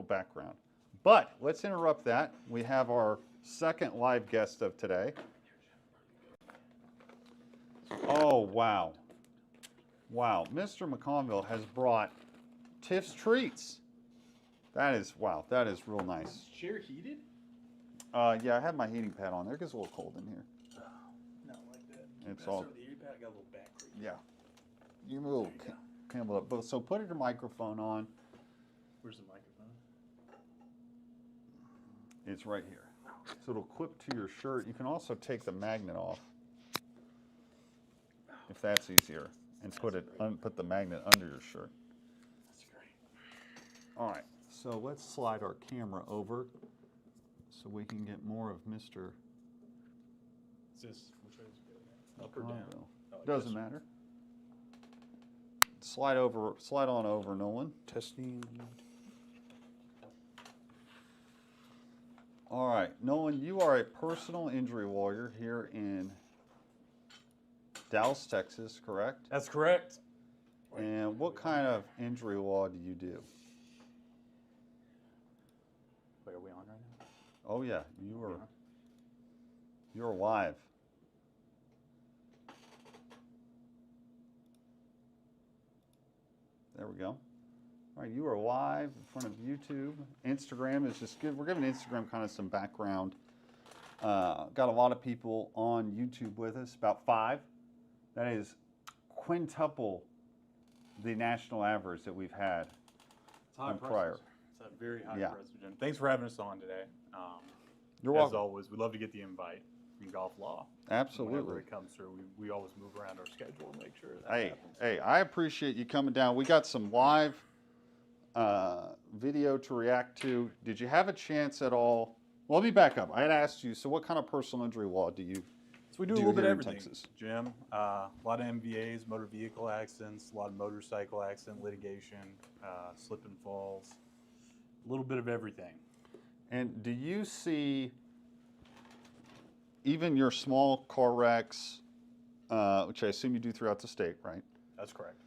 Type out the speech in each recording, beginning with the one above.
little background. But let's interrupt that. We have our second live guest of today. Oh, wow. Wow. Mr. McConville has brought Tiff's Treats. That is, wow, that is real nice. Chair heated? Yeah, I have my heating pad on there. It gets a little cold in here. Not like that. It's all. The heating pad, I got a little back creep. Yeah. You move a little camel up. So put your microphone on. Where's the microphone? It's right here. So it'll clip to your shirt. You can also take the magnet off, if that's easier, and put the magnet under your shirt. That's great. All right. So let's slide our camera over so we can get more of Mr. Is this, which way is it going? Up or down? Oh, Doesn't matter. Slide on over, Nolan. Testing. All right, Nolan, you are a personal injury lawyer here in Dallas, Texas, correct? That's correct. And what kind of injury law do you do? Wait, are we on right now? Oh yeah, you're live. There we go. All right, you are live in front of YouTube. Instagram is just good. We're giving Instagram kind of some background. Got a lot of people on YouTube with us, about 5. That is quintuple the national average that we've had It's high prior. It's a very high Yeah. impressive, Jim. Thanks for having us on today. You're As welcome. always, we love to get the invite from golf law. Absolutely. Whenever it comes through, we always move around our schedule and make sure that happens. Hey, I appreciate you coming down. We got some live video to react to. Did you have a chance at all? Well, let me back up. I had asked you, so what kind of personal injury law do you So we do a little bit here of in everything, Texas? Jim. A lot of MVAs, motor vehicle accidents, a lot of motorcycle accident litigation, slip and falls, a little bit of everything. And do you see even your small car wrecks, which I assume you do throughout the state, right? That's correct.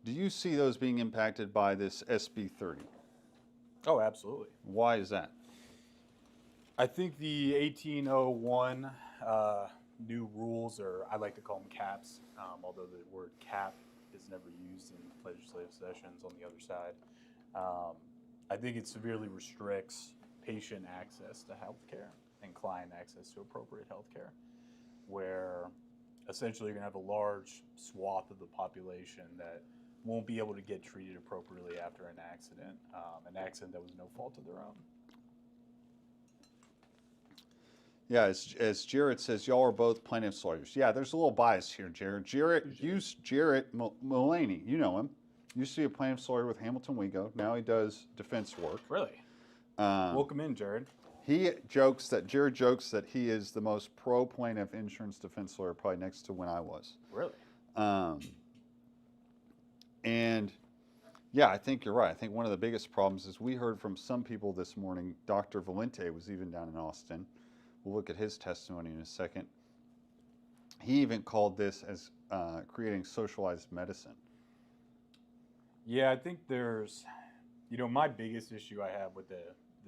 Do you see those being impacted by this SB 30? Oh, absolutely. Why is that? I think the 1801 new rules, or I like to call them caps, although the word cap is never used in legislative sessions on the other side. I think it severely restricts patient access to health care and client access to appropriate health care, where essentially you're going to have a large swath of the population that won't be able to get treated appropriately after an accident that was no fault of their own. Yeah, as Jarrett says, y'all are both plaintiff's lawyers. Yeah, there's a little bias here, Jarrett. Jarrett Mullaney, you know him. Used to be a plaintiff's lawyer with Hamilton Wego. Now he does defense work. Really? Welcome in, Jared. Jared jokes that he is the most pro-plaintiff insurance defense lawyer probably next to when I was. Really? And yeah, I think you're right. I think one of the biggest problems is we heard from some people this morning. Dr. Valente was even down in Austin. We'll look at his testimony in a second. He even called this as creating socialized medicine. Yeah, I think there's, my biggest issue I have with the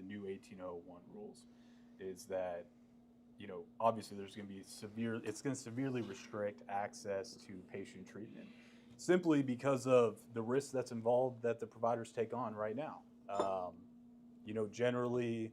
new 1801 rules is that, obviously there's going to be it's going to severely restrict access to patient treatment simply because of the risk that's involved that the providers take on right now. Generally,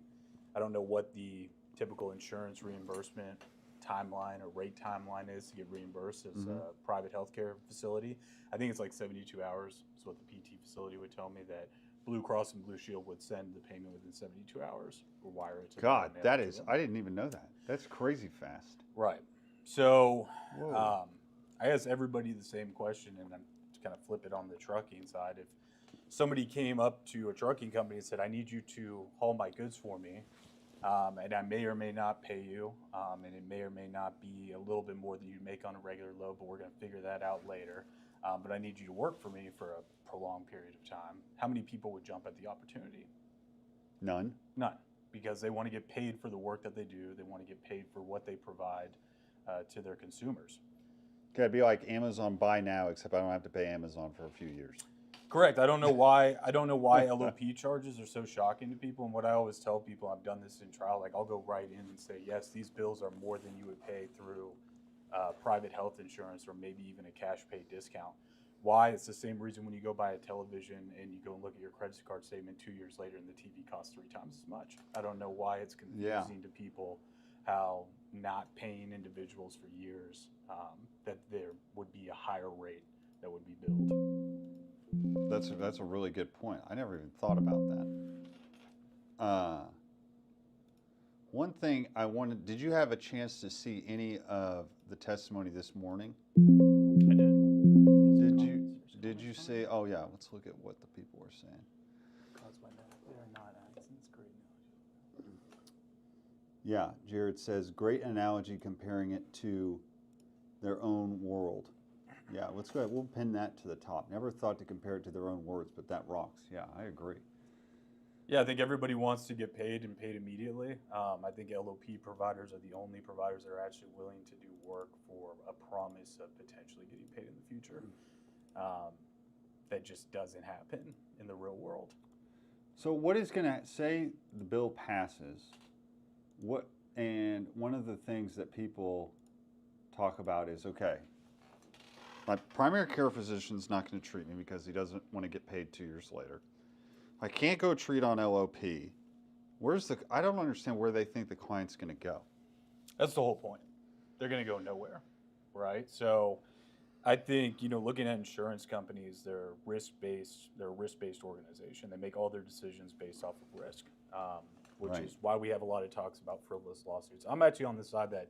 I don't know what the typical insurance reimbursement timeline or rate timeline is to get reimbursed as a private healthcare facility. I think it's like 72 hours is what the PT facility would tell me, that Blue Cross and Blue Shield would send the payment within 72 hours or wire it to God, them. that is, I didn't even know that. That's crazy fast. Right. So I asked everybody the same question, and I'm to kind of flip it on the trucking side. If somebody came up to a trucking company and said, I need you to haul my goods for me, and I may or may not pay you, and it may or may not be a little bit more than you make on a regular load, but we're going to figure that out later. But I need you to work for me for a prolonged period of time. How many people would jump at the opportunity? None. None, because they want to get paid for the work that they do. They want to get paid for what they provide to their consumers. Could it be like Amazon Buy Now, except I don't have to pay Amazon for a few years? Correct. I don't know why. I don't know why LOP charges are so shocking to people. And what I always tell people, I've done this in trial. Like I'll go right in and say, yes, these bills are more than you would pay through private health insurance or maybe even a cash pay discount. Why? It's the same reason when you go buy a television and you go and look at your credit card statement 2 years later and the TV costs 3 times as much. I don't know why it's confusing to people how not paying individuals for years that there would be a higher rate that would be billed. That's a really good point. I never even thought about that. One thing I wanted, did you have a chance to see any of the testimony this morning? I did. Did you say, oh yeah, let's look at what the people were saying. Caused by that. They are not accidents. Great analogy. Yeah, Jared says, great analogy comparing it to their own world. Yeah, let's go ahead. We'll pin that to the top. Never thought to compare it to their own words, but that rocks. Yeah, I agree. Yeah, I think everybody wants to get paid and paid immediately. I think LOP providers are the only providers that are actually willing to do work for a promise of potentially getting paid in the future. That just doesn't happen in the real world. So what is going to, say the bill passes, and one of the things that people talk about is, okay, my primary care physician's not going to treat me because he doesn't want to get paid 2 years later. I can't go treat on LOP. I don't understand where they think the client's going to go. That's the whole point. They're going to go nowhere, right? So I think, looking at insurance companies, they're a risk-based organization. They make all their decisions based off of risk, which is why we have a lot of talks about frivolous lawsuits. I'm actually on the side that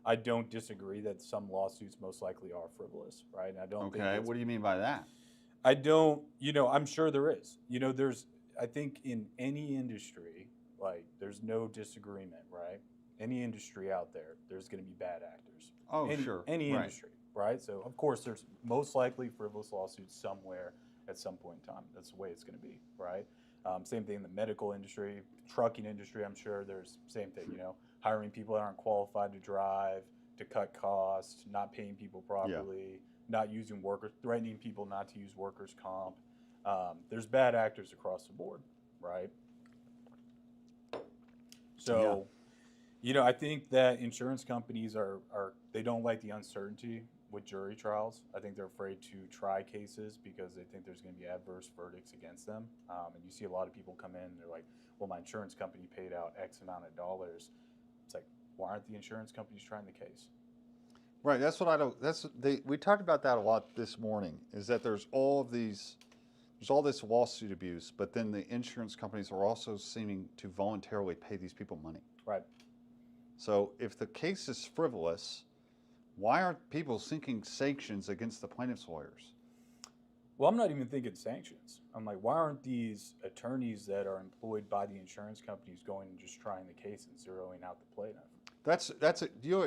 I don't disagree that some lawsuits most likely are frivolous, right? And I don't think what do you mean by that? I don't, I'm sure there is. I think in any industry, like there's no disagreement, right? Any industry out there, there's going to be bad actors. Sure. Any industry, right? So of course there's most likely frivolous lawsuits somewhere at some point in time. That's the way it's going to be, right? Same thing in the medical industry, trucking industry. I'm sure there's same thing. Hiring people that aren't qualified to drive, to cut costs, not paying people properly, not using workers, threatening people not to use workers' comp. There's bad actors across the board, right? So, I think that insurance companies they don't like the uncertainty with jury trials. I think they're afraid to try cases because they think there's going to be adverse verdicts against them. And you see a lot of people come in and they're like, well, my insurance company paid out X amount of dollars. It's like, why aren't the insurance companies trying the case? Right, that's what I don't, we talked about that a lot this morning, is that there's all this lawsuit abuse, but then the insurance companies are also seeming to voluntarily pay these people money. Right. So if the case is frivolous, why aren't people seeking sanctions against the plaintiff's lawyers? Well, I'm not even thinking sanctions. I'm like, why aren't these attorneys that are employed by the insurance companies going and just trying the case and zeroing out the plaintiff?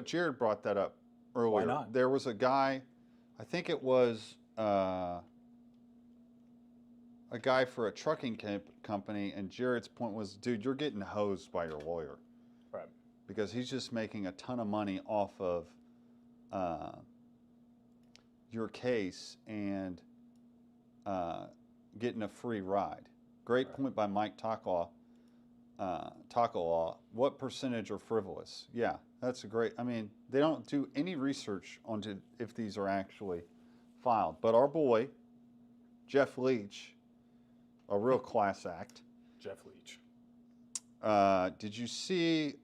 Jared brought that up earlier. Why not? There was a guy, I think it was a guy for a trucking company, and Jared's point was, dude, you're getting hosed by your lawyer. Right. Because he's just making a ton of money off of your case and getting a free ride. Great point by Mike Takalaw. What percentage are frivolous? Yeah, that's a great, they don't do any research on if these are actually filed. But our boy, Jeff Leach, a real class act. Jeff Leach. Did you see,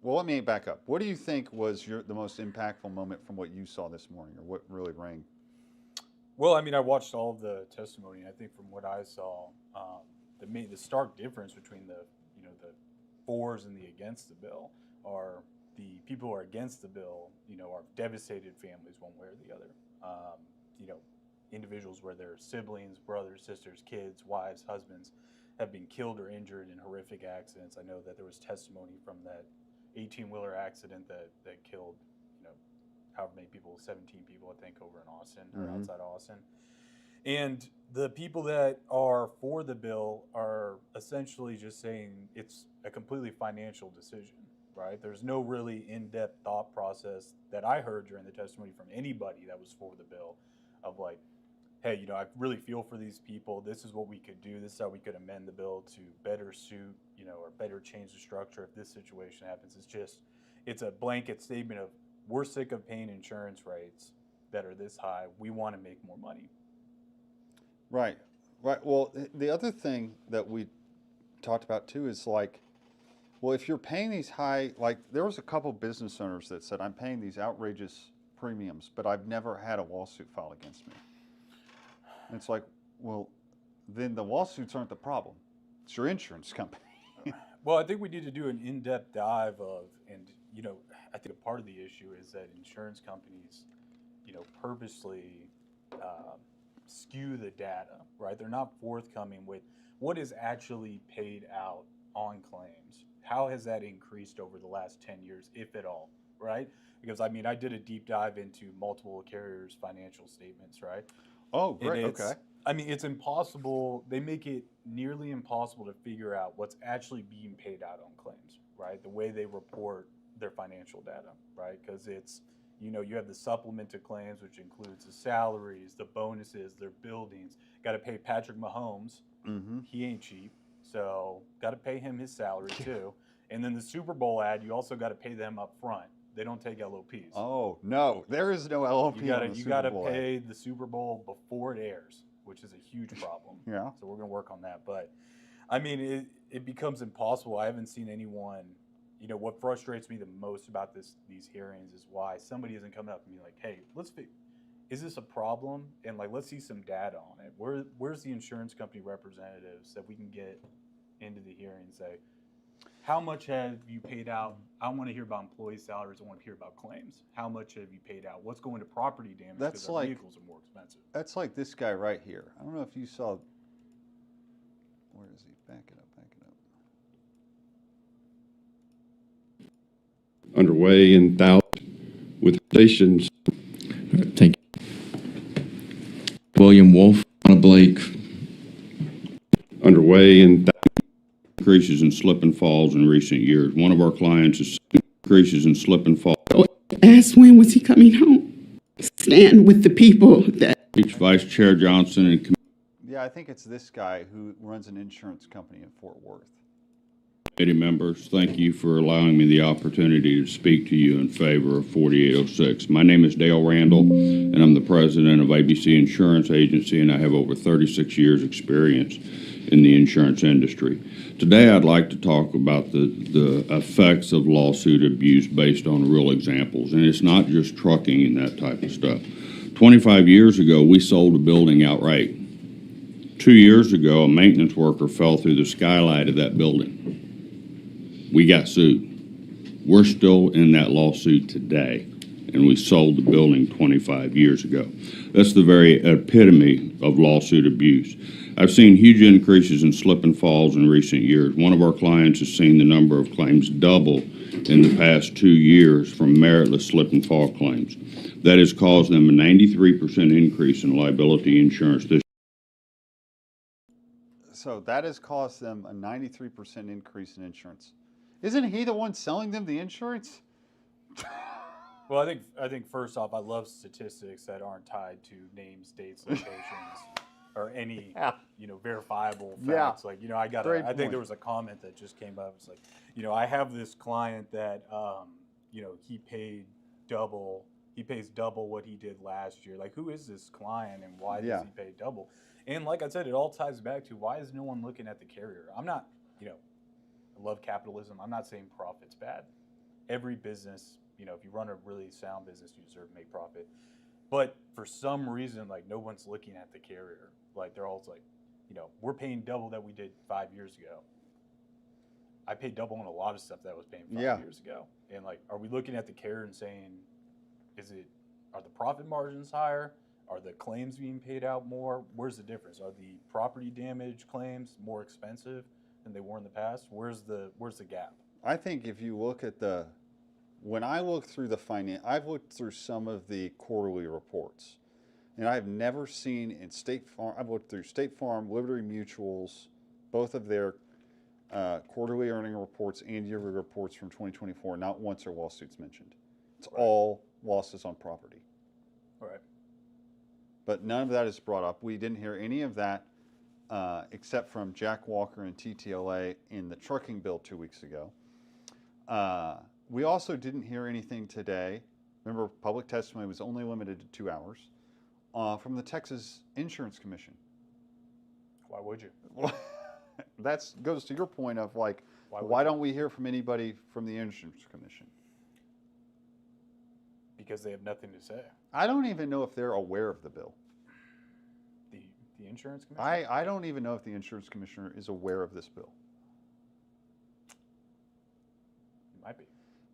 well, let me back up. What do you think was the most impactful moment from what you saw this morning, or what really rang? Well, I watched all of the testimony, and I think from what I saw, the stark difference between the fors and the against the bill are the people who are against the bill, are devastated families one way or the other. Individuals where their siblings, brothers, sisters, kids, wives, husbands have been killed or injured in horrific accidents. I know that there was testimony from that 18-wheeler accident that killed, however many people, 17 people, I think, over in Austin or outside Austin. And the people that are for the bill are essentially just saying it's a completely financial decision, right? There's no really in-depth thought process that I heard during the testimony from anybody that was for the bill of like, hey, I really feel for these people. This is what we could do. This is how we could amend the bill to better suit, or better change the structure if this situation happens. It's a blanket statement of we're sick of paying insurance rates that are this high. We want to make more money. Right. Right. Well, the other thing that we talked about too is like, well, if you're paying these high, like there was a couple business owners that said, I'm paying these outrageous premiums, but I've never had a lawsuit filed against me. And it's like, well, then the lawsuits aren't the problem. It's your insurance company. Well, I think we need to do an in-depth dive of, and I think a part of the issue is that insurance companies, purposely skew the data, right? They're not forthcoming with what is actually paid out on claims. How has that increased over the last 10 years, if at all, right? Because I did a deep dive into multiple carriers' financial statements, right? Oh, great. Okay. It's impossible. They make it nearly impossible to figure out what's actually being paid out on claims, right? The way they report their financial data, right? Because it's, you have the supplement to claims, which includes the salaries, the bonuses, their buildings. Got to pay Patrick Mahomes. Mm-hmm. He ain't cheap. So got to pay him his salary too. And then the Super Bowl ad, you also got to pay them up front. They don't take LOPs. Oh, no. There is no LOP You on the Super Bowl ad. pay the Super Bowl before it airs, which is a huge problem. Yeah. So we're going to work on that. But, it becomes impossible. I haven't seen anyone, what frustrates me the most about these hearings is why somebody isn't coming up and being like, hey, is this a problem? And, let's see some data on it. Where's the insurance company representatives that we can get into the hearing and say, how much have you paid out? I want to hear about employee salaries. I want to hear about claims. How much have you paid out? What's going to property damage because our vehicles are more expensive? That's like this guy right here. I don't know if you saw. Where is he? Back it up. Back it up. Underway in thousands with stations. Thank you. William Wolf, Anna Blake. Underway in thousands increases in slip and falls in recent years. One of our clients has seen increases in slip and falls. Asked when was he coming home. Stand with the people that. Vice Chair Johnson and Yeah, I think it's this guy who runs an insurance company in Fort Worth. committee members, thank you for allowing me the opportunity to speak to you in favor of 4806. My name is Dale Randall, and I'm the president of ABC Insurance Agency, and I have over 36 years experience in the insurance industry. Today, I'd like to talk about the effects of lawsuit abuse based on real examples, and it's not just trucking and that type of stuff. 25 years ago, we sold a building outright. 2 years ago, a maintenance worker fell through the skylight of that building. We got sued. We're still in that lawsuit today, and we sold the building 25 years ago. That's the very epitome of lawsuit abuse. I've seen huge increases in slip and falls in recent years. One of our clients has seen the number of claims double in the past 2 years from meritless slip and fall claims. That has caused them a 93% increase in liability insurance this. So that has cost them a 93% increase in insurance. Isn't he the one selling them the insurance? Well, I think first off, I love statistics that aren't tied to names, dates, locations, or any verifiable facts. Yeah. Like Great I think point. there was a comment that just came up. It's like, I have this client that he pays double what he did last year. Like, who is this client and why does he pay double? And like I said, it all ties back to why is no one looking at the carrier? I'm not, I love capitalism. I'm not saying profit's bad. Every business, if you run a really sound business, you deserve to make profit. But for some reason, like, no one's looking at the carrier. Like, they're all like, we're paying double that we did 5 years ago. I paid double on a lot of stuff that I was paying 5 years ago. And like, are we looking at the carrier and saying, are the profit margins higher? Are the claims being paid out more? Where's the difference? Are the property damage claims more expensive than they were in the past? Where's the gap? I think if you look at when I look through I've looked through some of the quarterly reports, and I've never seen in State Farm, I've looked through State Farm, Liberty Mutual's, both of their quarterly earning reports and yearly reports from 2024, not once are lawsuits mentioned. It's all losses on property. All right. but none of that is brought up. We didn't hear any of that except from Jack Walker and TTLA in the trucking bill 2 weeks ago. We also didn't hear anything today. Remember, public testimony was only limited to 2 hours from the Texas Insurance Commission. Why would you? That goes to your point of like, why don't we hear from anybody from the Insurance Commission? Because they have nothing to say. I don't even know if they're aware of the bill. The insurance commissioner? I don't even know if the insurance commissioner is aware of this bill. It might be.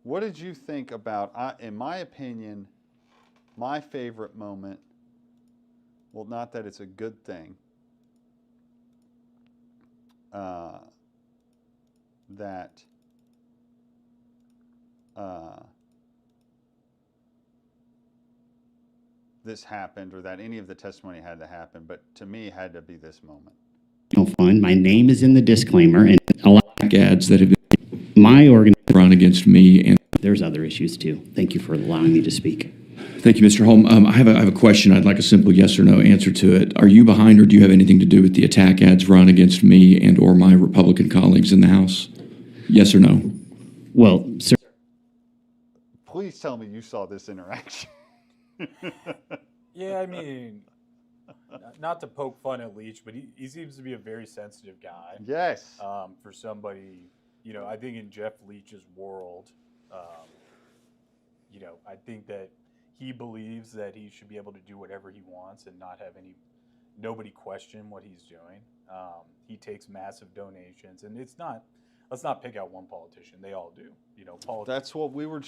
What did you think about, in my opinion, my favorite moment, well, not that it's a good thing, that this happened or that any of the testimony had to happen, but to me it had to be this moment. Fund. My name is in the disclaimer, and a lot Of ads that have been my organ. run against me. And There's other issues too. Thank you for allowing me to speak. thank you, Mr. Holm. I have a question. I'd like a simple yes or no answer to it. Are you behind, or do you have anything to do with the attack ads run against me and or my Republican colleagues in the House? Yes or no? Well, sir, Please tell me you saw this interaction. Yeah, I mean, not to poke fun at Leach, but he seems to be a very sensitive guy. Yes. For somebody, you know, I think in Jeff Leach's world, you know, I think that he believes that he should be able to do whatever he wants and not have nobody question what he's doing. He takes massive donations, and let's not pick out one politician. They all do. You know, politics. That's what we were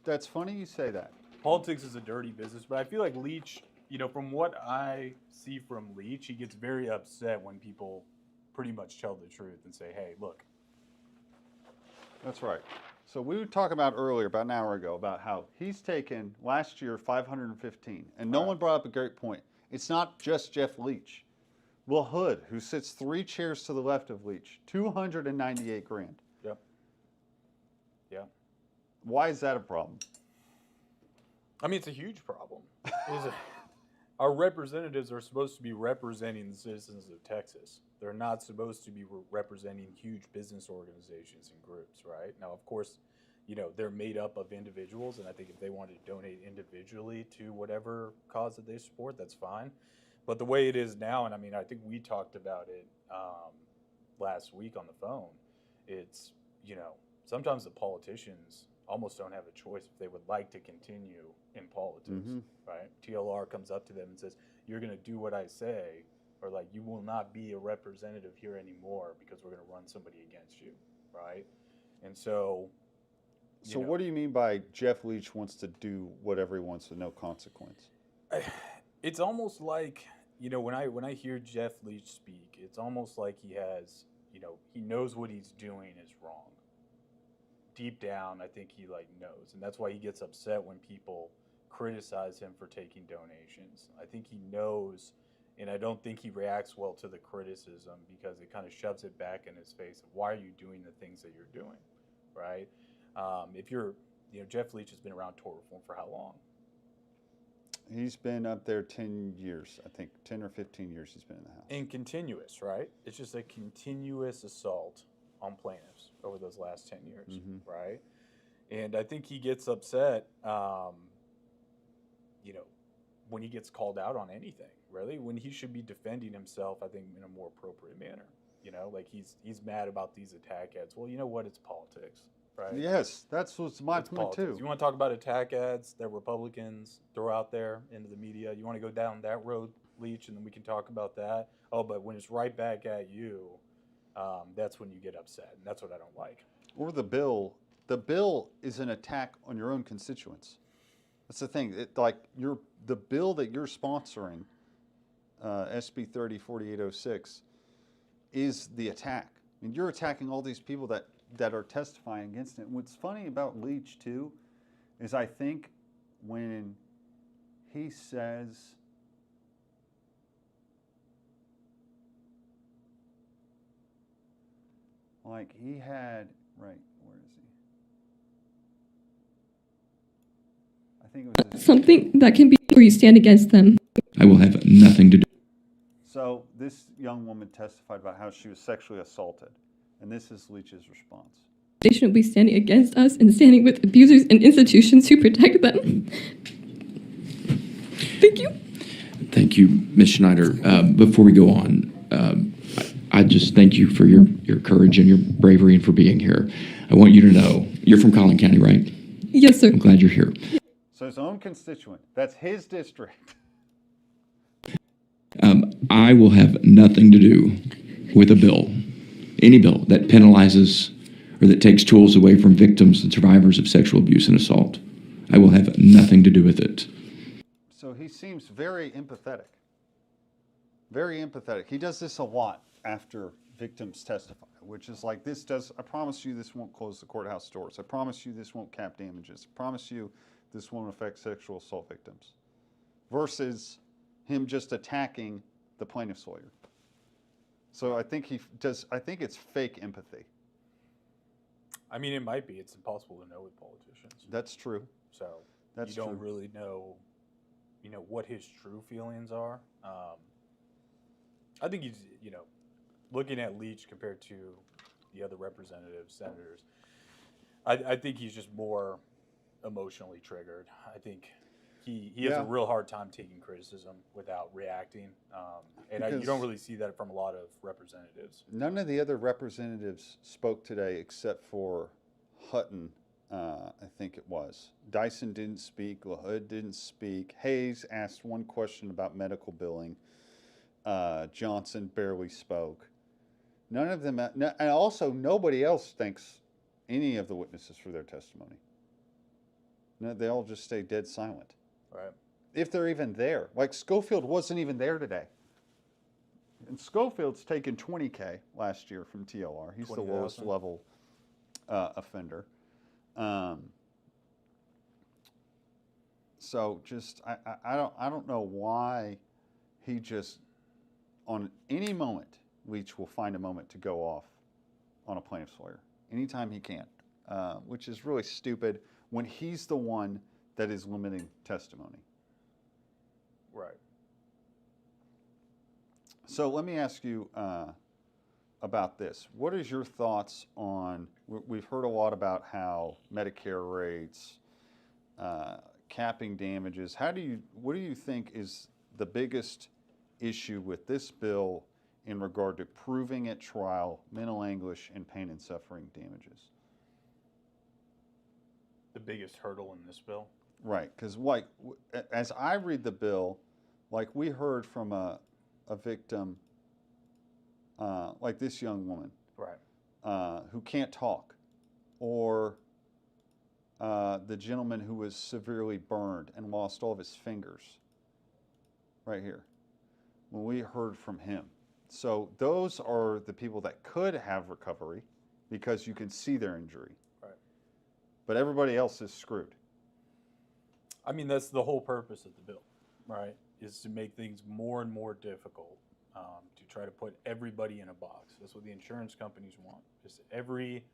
that's funny you say that. Politics is a dirty business, but I feel like Leach, you know, from what I see from Leach, he gets very upset when people pretty much tell the truth and say, hey, look. That's right. So we were talking about earlier, about an hour ago, about how he's taken last year 515. And Nolan brought up a great point. It's not just Jeff Leach. Will Hood, who sits 3 chairs to the left of Leach, 298 grand. Yep. Yeah. Why is that a problem? I mean, it's a huge problem. Our representatives are supposed to be representing the citizens of Texas. They're not supposed to be representing huge business organizations and groups, right? Now, of course, you know, they're made up of individuals, and I think if they want to donate individually to whatever cause that they support, that's fine. But the way it is now, and I mean, I think we talked about it last week on the phone, it's, you know, sometimes the politicians almost don't have a choice if they would like to continue in politics, right? TLR comes up to them and says, you're going to do what I say, or like, you will not be a representative here anymore because we're going to run somebody against you, right? And so... So what do you mean by Jeff Leach wants to do whatever he wants with no consequence? It's almost like, you know, when I hear Jeff Leach speak, it's almost like he has, you know, he knows what he's doing is wrong. Deep down, I think he like knows, and that's why he gets upset when people criticize him for taking donations. I think he knows, and I don't think he reacts well to the criticism because it kind of shoves it back in his face of why are you doing the things that you're doing, right? If you're, you know, Jeff Leach has been around tort reform for how long? He's been up there 10 years, I think 10 or 15 years he's been in the House. And continuous, right? It's just a continuous assault on plaintiffs over those last 10 years, right? And I think he gets upset, you know, when he gets called out on anything, really, when he should be defending himself, I think, in a more appropriate manner. You know, like he's mad about these attack ads. Well, you know what? It's politics, right? Yes, that's what's my It's point politics. too. You want to talk about attack ads that Republicans throw out there into the media? You want to go down that road, Leach, and then we can talk about that? Oh, but when it's right back at you, that's when you get upset, and that's what I don't like. Or the bill. The bill is an attack on your own constituents. That's the thing. The bill that you're sponsoring, SB 304806, is the attack. I mean, you're attacking all these people that are testifying against it. And what's funny about Leach too, is I think when he says, like he had, right, where is he? I think it was Something that can be where you stand against them. I will have nothing to do. So this young woman testified about how she was sexually assaulted, and this is Leach's response. They shouldn't be standing against us and standing with abusers and institutions to protect them. Thank you. Thank you, Ms. Schneider. Before we go on, I just thank you for your courage and your bravery and for being here. I want you to know, you're from Collin County, right? Yes, sir. I'm glad you're here. So his own constituent, that's his district. I will have nothing to do with a bill, any bill that penalizes or that takes tools away from victims and survivors of sexual abuse and assault. I will have nothing to do with it. So he seems very empathetic. Very empathetic. He does this a lot after victims testify, which is like, I promise you this won't close the courthouse doors. I promise you this won't cap damages. I promise you this won't affect sexual assault victims. Versus him just attacking the plaintiff's lawyer. So I think I think it's fake empathy. I mean, it might be. It's impossible to know with politicians. That's true. So That's you don't true. really know, what his true feelings are. I think he's, looking at Leach compared to the other representatives, senators, I think he's just more emotionally triggered. I think he has a real hard time taking criticism without reacting. And you don't really see that from a lot of representatives. None of the other representatives spoke today except for Hutton, I think it was. Dyson didn't speak. LaHood didn't speak. Hayes asked one question about medical billing. Johnson barely spoke. None of them, and also nobody else thanks any of the witnesses for their testimony. No, they all just stay dead silent. Right. If they're even there. Like Schofield wasn't even there today. And Schofield's taken $20K last year from TLR. He's the lowest 20,000. level offender. So just I don't know why he just on any moment Leach will find a moment to go off on a plaintiff's lawyer anytime he can, which is really stupid when he's the one that is limiting testimony. Right. So let me ask you about this. What is your thoughts on, we've heard a lot about how Medicare rates, capping damages. What do you think is the biggest issue with this bill in regard to proving at trial mental anguish and pain and suffering damages? The biggest hurdle in this bill? Right, because like as I read the bill, like we heard from a victim, like this young woman, Right. who can't talk, or the gentleman who was severely burned and lost all of his fingers, right here, when we heard from him. So those are the people that could have recovery because you can see their injury. Right. But everybody else is screwed. I mean, that's the whole purpose of the bill, right? Is to make things more and more difficult, to try to put everybody in a box. That's what the insurance companies want. Just every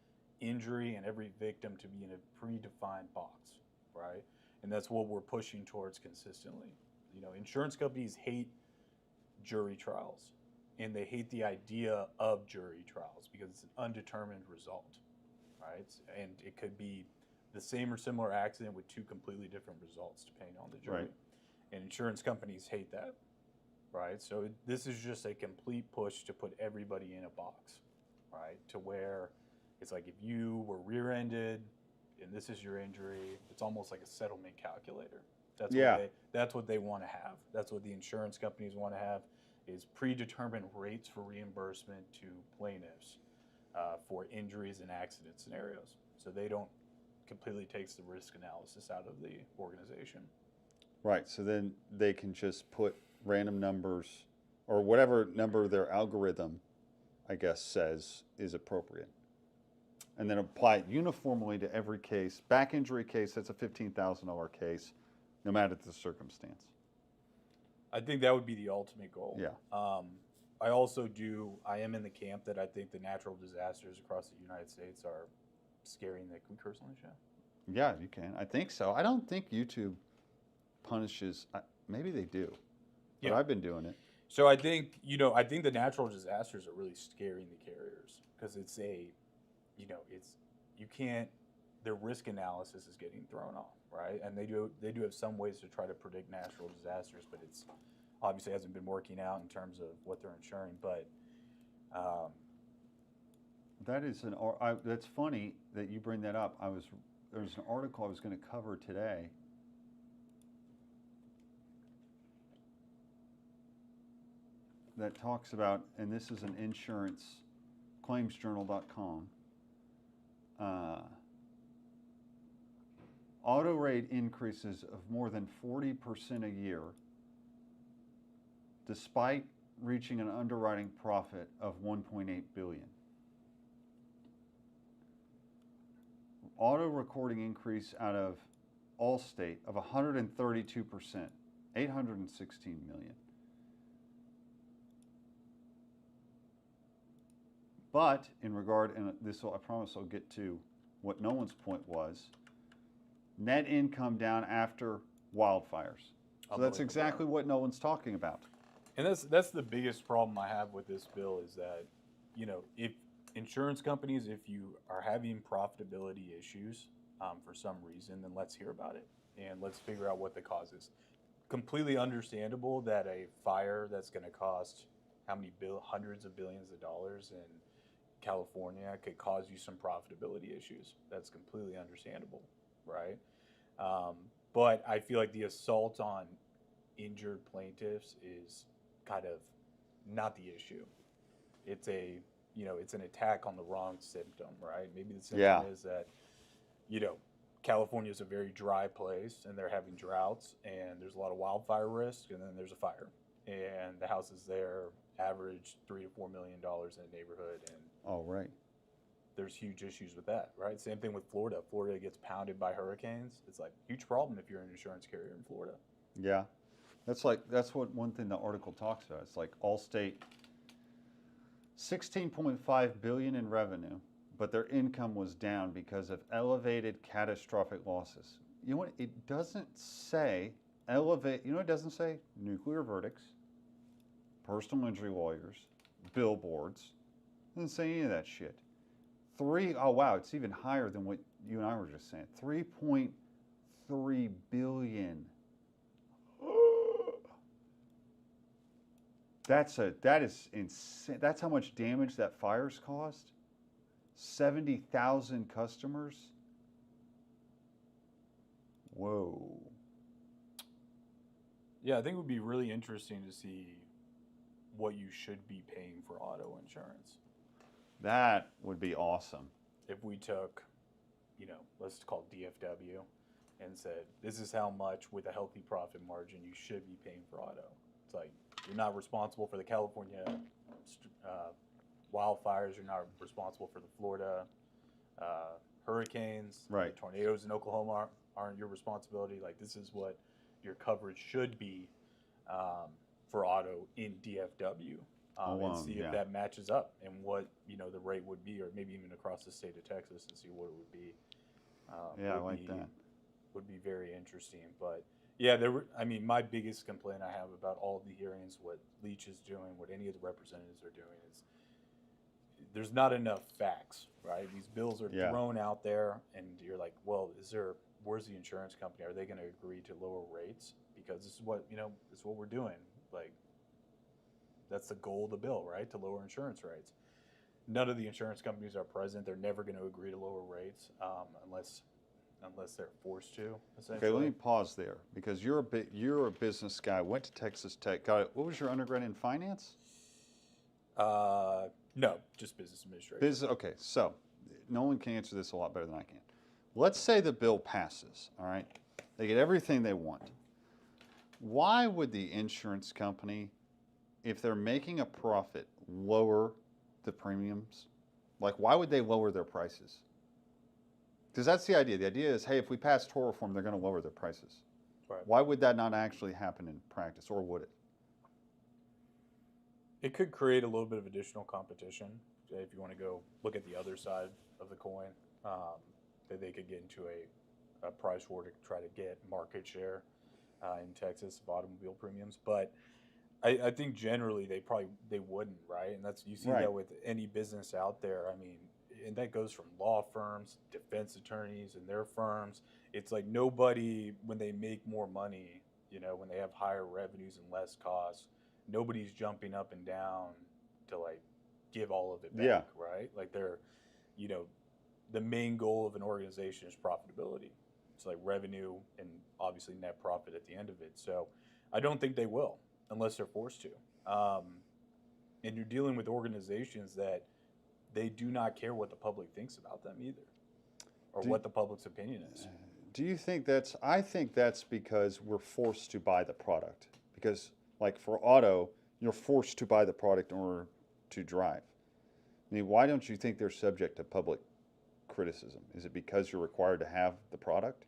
injury and every victim to be in a predefined box, right? And that's what we're pushing towards consistently. Insurance companies hate jury trials, and they hate the idea of jury trials because it's an undetermined result, right? And it could be the same or similar accident with two completely different results depending on the jury. Right. And insurance companies hate that, right? So this is just a complete push to put everybody in a box, right? To where it's like if you were rear-ended and this is your injury, it's almost like a settlement calculator. That's what they want to have. That's what the insurance companies want to have, is predetermined rates for reimbursement to plaintiffs for injuries and accident scenarios. So they don't completely takes the risk analysis out of the organization. Right, so then they can just put random numbers or whatever number their algorithm, I guess, says is appropriate. And then apply it uniformly to every case. Back injury case, that's a $15,000 case, no matter the circumstance. I think that would be the ultimate goal. Yeah. I am in the camp that I think the natural disasters across the United States are scary. Can we curse on the show? Yeah, you can. I think so. I don't think YouTube punishes, maybe they do. but Yeah. I've been doing it. So I think, I think the natural disasters are really scaring the carriers because it's you can't, their risk analysis is getting thrown off, right? And they do have some ways to try to predict natural disasters, but it's obviously hasn't been working out in terms of what they're insuring. But That is that's funny that you bring that up. There's an article I was going to cover today. That talks about, and this is an insurance, claimsjournal.com. Auto rate increases of more than 40% a year, despite reaching an underwriting profit of $1.8 billion. Auto recording increase out of Allstate of 132%, $816 million. But in regard, and I promise I'll get to what Nolan's point was, net income down after wildfires. So that's exactly what Nolan's talking about. And that's the biggest problem I have with this bill is that, if insurance companies, if you are having profitability issues for some reason, then let's hear about it and let's figure out what the cause is. Completely understandable that a fire that's going to cost how many hundreds of billions of dollars in California could cause you some profitability issues. That's completely understandable, right? But I feel like the assault on injured plaintiffs is kind of not the issue. It's it's an attack on the wrong symptom, right? Maybe the symptom is that, California is a very dry place and they're having droughts and there's a lot of wildfire risk and then there's a fire and the houses there average $3 to $4 million in a neighborhood and there's huge issues with that, right? Same thing with Florida. Florida gets pounded by hurricanes. It's like a huge problem if you're an insurance carrier in Florida. Yeah, that's what one thing the article talks about. It's like Allstate, $16.5 billion in revenue, but their income was down because of elevated catastrophic losses. You know what? It doesn't say elevate. You know what it doesn't say? Nuclear verdicts, personal injury lawyers, billboards. It doesn't say any of that shit. Oh wow, it's even higher than what you and I were just saying. 3.3 billion. That is insane. That's how much damage that fire's caused. 70,000 customers. Whoa. Yeah, I think it would be really interesting to see what you should be paying for auto insurance. That would be awesome. If we took, let's call it DFW and said, this is how much with a healthy profit margin you should be paying for auto. It's like, you're not responsible for the California wildfires. You're not responsible for the Florida hurricanes. Right. The tornadoes in Oklahoma aren't your responsibility. Like, this is what your coverage should be for auto in DFW. And see if that matches up and what the rate would be, or maybe even across the state of Texas and see what it would be. I like that. Would be very interesting. But yeah, my biggest complaint I have about all the hearings, what Leach is doing, what any of the representatives are doing, is there's not enough facts, right? These bills are thrown out there, and you're like, well, where's the insurance company? Are they going to agree to lower rates? Because this is what this is what we're doing. Like, that's the goal of the bill, right? To lower insurance rates. None of the insurance companies are present. They're never going to agree to lower rates unless they're forced to. Essentially. Okay, let me pause there because you're a business guy. Went to Texas Tech. What was your undergrad in finance? No, just business administration. Okay, so Nolan can answer this a lot better than I can. Let's say the bill passes. All right, they get everything they want. Why would the insurance company, if they're making a profit, lower the premiums? Like, why would they lower their prices? Because that's the idea. The idea is, hey, if we pass tort reform, they're going to lower their prices. Right. Why would that not actually happen in practice, or would it? It could create a little bit of additional competition. If you want to go look at the other side of the coin, that they could get into a price war to try to get market share in Texas of automobile premiums. But I think generally they wouldn't, right? And you see Right. that with any business out there. I mean, and that goes from law firms, defense attorneys and their firms. It's like nobody, when they make more money, when they have higher revenues and less costs, nobody's jumping up and down to like give all of it back, Yeah. right? Like the main goal of an organization is profitability. It's like revenue and obviously net profit at the end of it. So I don't think they will unless they're forced to. And you're dealing with organizations that they do not care what the public thinks about them either, or what the public's opinion is. Do you think I think that's because we're forced to buy the product. Because like for auto, you're forced to buy the product in order to drive. I mean, why don't you think they're subject to public criticism? Is it because you're required to have the product?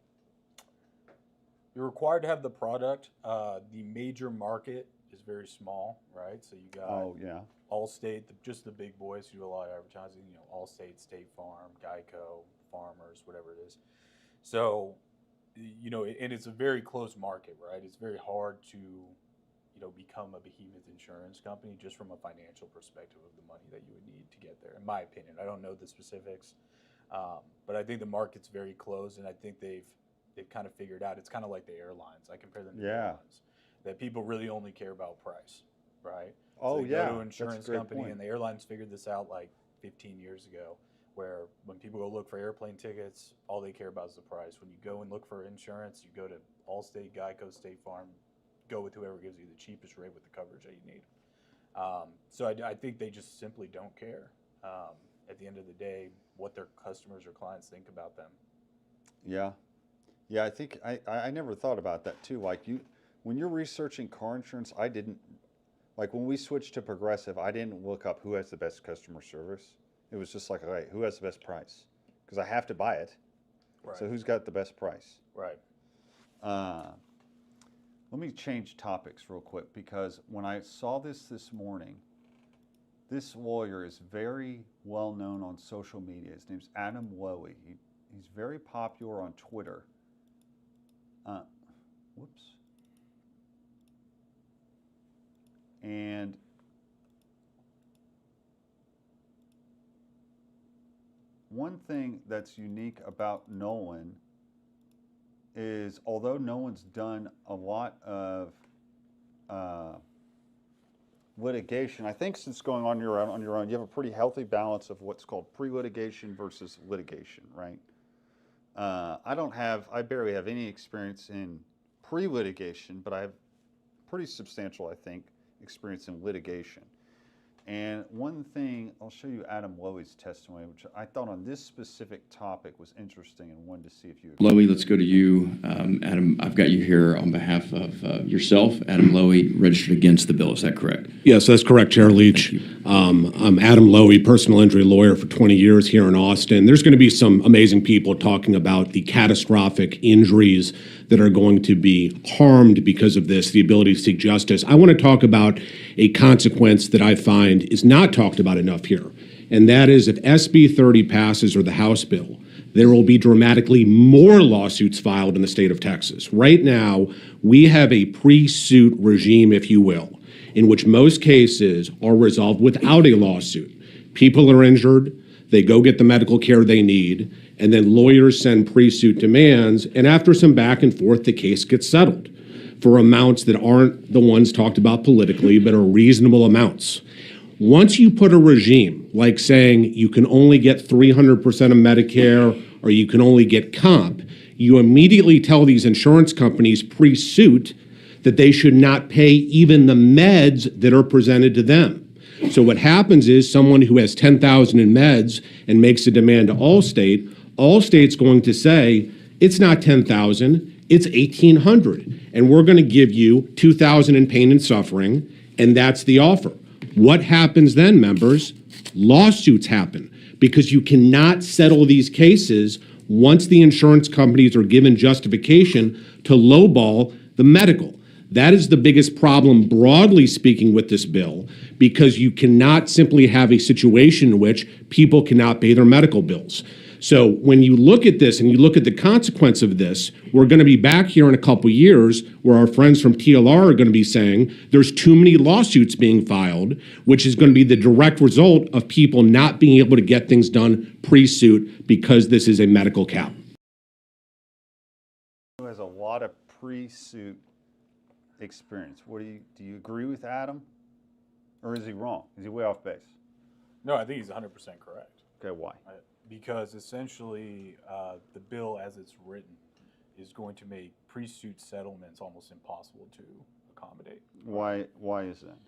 You're required to have the product. The major market is very small, right? So you got Allstate, just the big boys who do a lot of advertising, Allstate, State Farm, Geico, Farmers, whatever it is. So, and it's a very close market, right? It's very hard to, become a behemoth insurance company just from a financial perspective of the money that you would need to get there, in my opinion. I don't know the specifics, but I think the market's very close, and I think they've kind of figured out. It's kind of like the airlines. I compare them to airlines, that people really only care about price, right? So they go to an insurance company, and the airlines figured this out like 15 years ago, where when people go look for airplane tickets, all they care about is the price. When you go and look for insurance, you go to Allstate, Geico, State Farm, go with whoever gives you the cheapest rate with the coverage that you need. So I think they just simply don't care at the end of the day what their customers or clients think about them. Yeah. Yeah, I think I never thought about that too. Like when you're researching car insurance, I didn't, like when we switched to Progressive, I didn't look up who has the best customer service. It was just like, all right, who has the best price? Because I have to buy it. Right. So who's got the best price? Right. Let me change topics real quick, because when I saw this morning, this lawyer is very well known on social media. His name's Adam Lowy. He's very popular on Twitter. And one thing that's unique about Nolan is, although Nolan's done a lot of litigation, I think since going on your own, you have a pretty healthy balance of what's called pre-litigation versus litigation, right? I barely have any experience in pre-litigation, but I have pretty substantial, I think, experience in litigation. And one thing, I'll show you Adam Lowy's testimony, which I thought on this specific topic was interesting and wanted to see if you agree. Lowy, let's go to you. Adam, I've got you here on behalf of yourself. Adam Lowy, registered against the bill. Is that correct? Yes, that's correct, Chair Leach. I'm Adam Lowy, personal injury lawyer for 20 years here in Austin. There's going to be some amazing people talking about the catastrophic injuries that are going to be harmed because of this, the ability to seek justice. I want to talk about a consequence that I find is not talked about enough here, and that is if SB 30 passes, or the House bill, there will be dramatically more lawsuits filed in the state of Texas. Right now, we have a pre-suit regime, if you will, in which most cases are resolved without a lawsuit. People are injured, they go get the medical care they need, and then lawyers send pre-suit demands, and after some back and forth, the case gets settled for amounts that aren't the ones talked about politically, but are reasonable amounts. Once you put a regime like saying you can only get 300% of Medicare or you can only get comp, you immediately tell these insurance companies pre-suit that they should not pay even the meds that are presented to them. So what happens is someone who has $10,000 in meds and makes a demand to Allstate's going to say, it's not $10,000, it's $1,800, and we're going to give you $2,000 in pain and suffering, and that's the offer. What happens then, members? Lawsuits happen, because you cannot settle these cases once the insurance companies are given justification to lowball the medical. That is the biggest problem, broadly speaking, with this bill, because you cannot simply have a situation in which people cannot pay their medical bills. So when you look at this and you look at the consequence of this, we're going to be back here in a couple years where our friends from TLR are going to be saying there's too many lawsuits being filed, which is going to be the direct result of people not being able to get things done pre-suit because this is a medical cap. Who has a lot of pre-suit experience. What do you agree with Adam? Or is he wrong? Is he way off base? No, I think he's 100% correct. Okay, why? Because essentially, the bill as it's written is going to make pre-suit settlements almost impossible to accommodate. Why is that?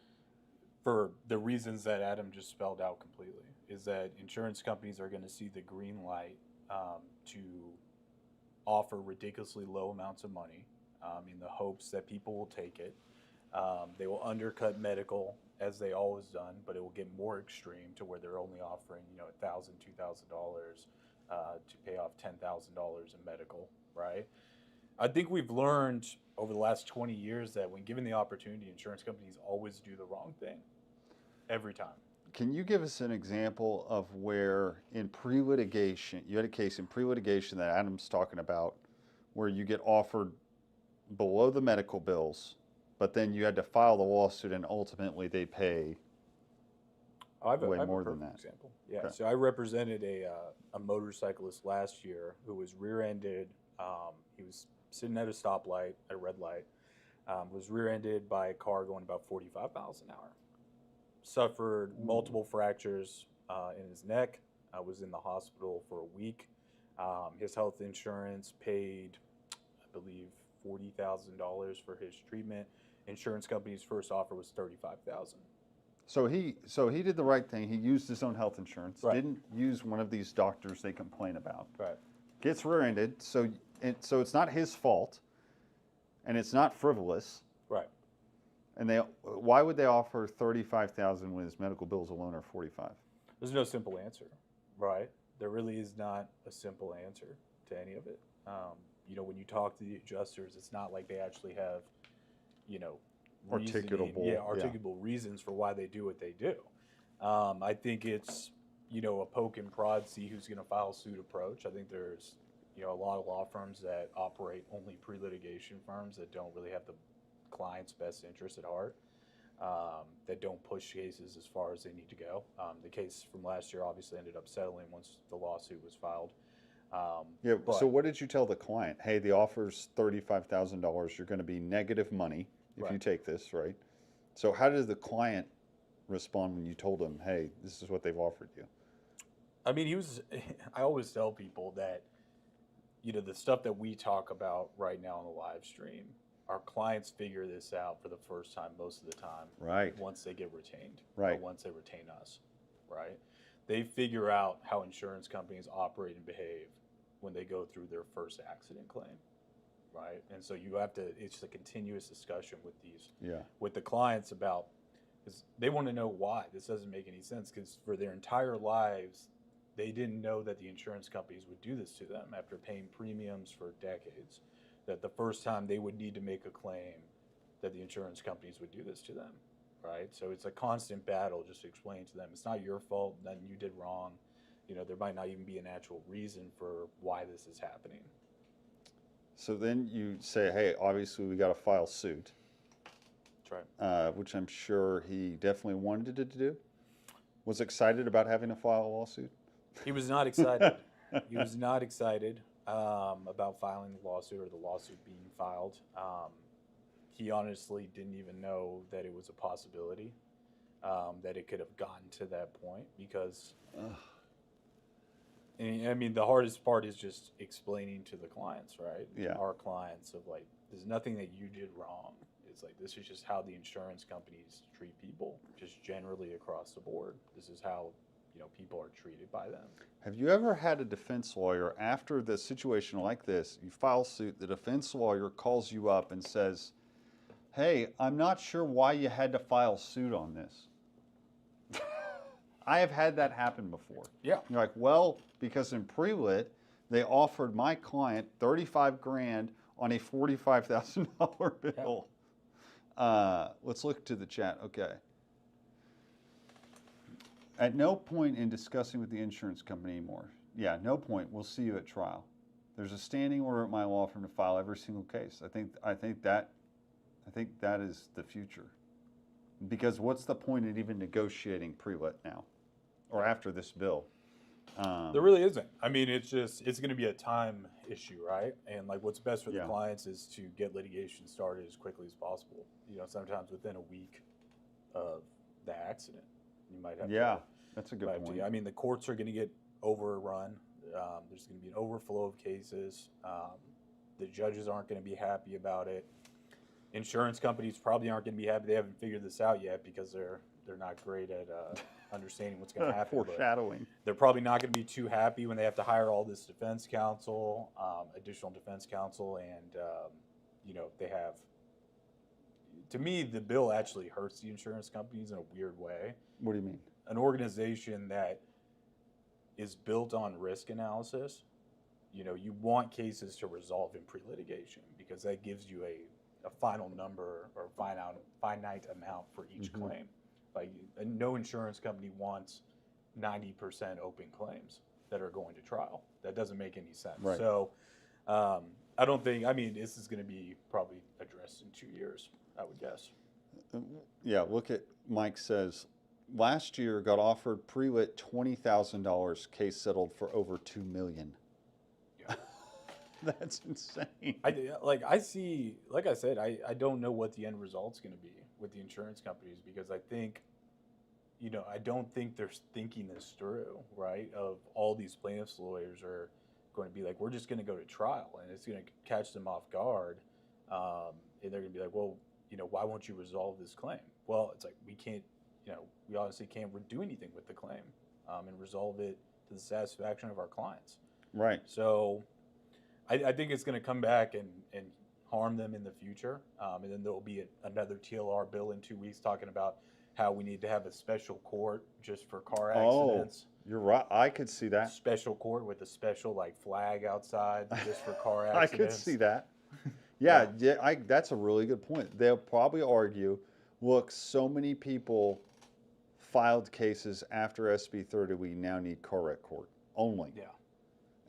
For the reasons that Adam just spelled out completely, is that insurance companies are going to see the green light to offer ridiculously low amounts of money in the hopes that people will take it. They will undercut medical as they always done, but it will get more extreme to where they're only offering, $1,000, $2,000 to pay off $10,000 in medical, right? I think we've learned over the last 20 years that when given the opportunity, insurance companies always do the wrong thing every time. Can you give us an example of where in pre-litigation, you had a case in pre-litigation that Adam's talking about where you get offered below the medical bills, but then you had to file the lawsuit and ultimately they pay way more than that? Example. Yeah, Okay. so I represented a motorcyclist last year who was rear-ended. He was sitting at a stoplight, at a red light, was rear-ended by a car going about 45 miles an hour. Suffered multiple fractures in his neck, was in the hospital for a week. His health insurance paid, I believe, $40,000 for his treatment. Insurance company's first offer was $35,000. So he did the right thing. He used his own health insurance. Right. Didn't use one of these doctors they complain about. Right. Gets rear-ended. So it's not his fault, and it's not frivolous. Right. And why would they offer $35,000 when his medical bills alone are $45,000? There's no simple answer, right? There really is not a simple answer to any of it. When you talk to the adjusters, it's not like they actually have, articulable reasons for why they do what they do. I think it's, a poke and prod, see who's going to file suit approach. I think there's, a lot of law firms that operate only pre-litigation firms that don't really have the client's best interest at heart, that don't push cases as far as they need to go. The case from last year obviously ended up settling once the lawsuit was filed. So what did you tell the client? Hey, the offer's $35,000. You're going to be negative money if you take this, right? So how did the client respond when you told him, hey, this is what they've offered you? I mean, I always tell people that, the stuff that we talk about right now on the live stream, our clients figure this out for the first time most of the time. Right. Once they get retained. Right. Or once they retain us. Right. They figure out how insurance companies operate and behave when they go through their first accident claim. Right. And so it's a continuous discussion with the clients about, because they want to know why. This doesn't make any sense, because for their entire lives, they didn't know that the insurance companies would do this to them after paying premiums for decades. That the first time they would need to make a claim, that the insurance companies would do this to them, right? So it's a constant battle just to explain to them, it's not your fault, nothing you did wrong. There might not even be an actual reason for why this is happening. So then you say, hey, obviously we got to file suit. That's right. Which I'm sure he definitely wanted to do. Was excited about having to file a lawsuit? He was not excited. He was not excited about filing the lawsuit or the lawsuit being filed. He honestly didn't even know that it was a possibility, that it could have gotten to that point, because, I mean, the hardest part is just explaining to the clients, right? Yeah. Our clients of like, there's nothing that you did wrong. It's like, this is just how the insurance companies treat people, just generally across the board. This is how, people are treated by them. Have you ever had a defense lawyer, after the situation like this, you file suit, the defense lawyer calls you up and says, hey, I'm not sure why you had to file suit on this? I have had that happen before. Yeah. You're like, well, because in pre-lit, they offered my client $35,000 on a $45,000 bill. Yeah. Let's look to the chat. Okay. At no point in discussing with the insurance company anymore yeah, no point. We'll see you at trial. There's a standing order at my law firm to file every single case. I think that is the future. Because what's the point of even negotiating pre-lit now, or after this bill? There really isn't. I mean, it's going to be a time issue, right? And like, what's best for the Yeah. clients is to get litigation started as quickly as possible. You know, sometimes within a week of the accident, you might have. Yeah, to, that's a good might have point. to- I mean, the courts are going to get overrun. There's going to be an overflow of cases. The judges aren't going to be happy about it. Insurance companies probably aren't going to be happy. They haven't figured this out yet because they're not great at understanding what's going to happen. but Foreshadowing. They're probably not going to be too happy when they have to hire all this defense counsel, additional defense counsel, and you know, they have. To me, the bill actually hurts the insurance companies in a weird way. What do you mean? An organization that is built on risk analysis, you know, you want cases to resolve in pre-litigation because that gives you a final number or finite amount for each claim. Like, no insurance company wants 90% open claims that are going to trial. That doesn't make any sense. Right. So I don't think, I mean, this is going to be probably addressed in 2 years, I would guess. Yeah, look at Mike says, last year got offered pre-lit $20,000, case settled for over $2 million. Yeah. That's insane. I see, like I said, I don't know what the end result's going to be with the insurance companies because I think, you know, I don't think they're thinking this through, right? Of all these plaintiffs' lawyers are going to be like, we're just going to go to trial, and it's going to catch them off guard. And they're going to be like, well, you know, why won't you resolve this claim? Well, it's like, we can't, you know, we honestly can't do anything with the claim and resolve it to the satisfaction of our clients. Right. So I think it's going to come back and harm them in the future. And then there will be another TLR bill in 2 weeks talking about how we need to have a special court just for car accidents. You're right. I could see that. Special court with a special like flag outside just for car I accidents. could see that. Yeah, that's a really good point. They'll probably argue, look, so many people filed cases after SB 30, we now need car wreck court only. Yeah.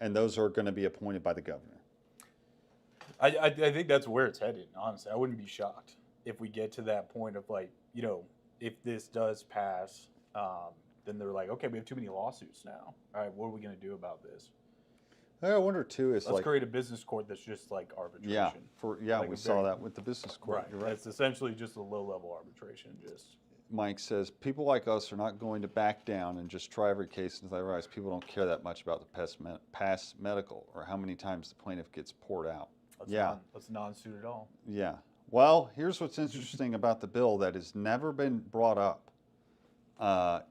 And those are going to be appointed by the governor. I think that's where it's headed, honestly. I wouldn't be shocked if we get to that point of like, you know, if this does pass, then they're like, okay, we have too many lawsuits now. All right, what are we going to do about this? I wonder too is Let's like, create a business court that's just like arbitration. yeah, Like we a saw very- that with the business court. Right. You're right. It's essentially just a low-level arbitration. Just Mike says, people like us are not going to back down and just try every case until they realize people don't care that much about the past medical or how many times the plaintiff gets poured out. let's non-suit at all. Yeah. Well, here's what's interesting about the bill that has never been brought up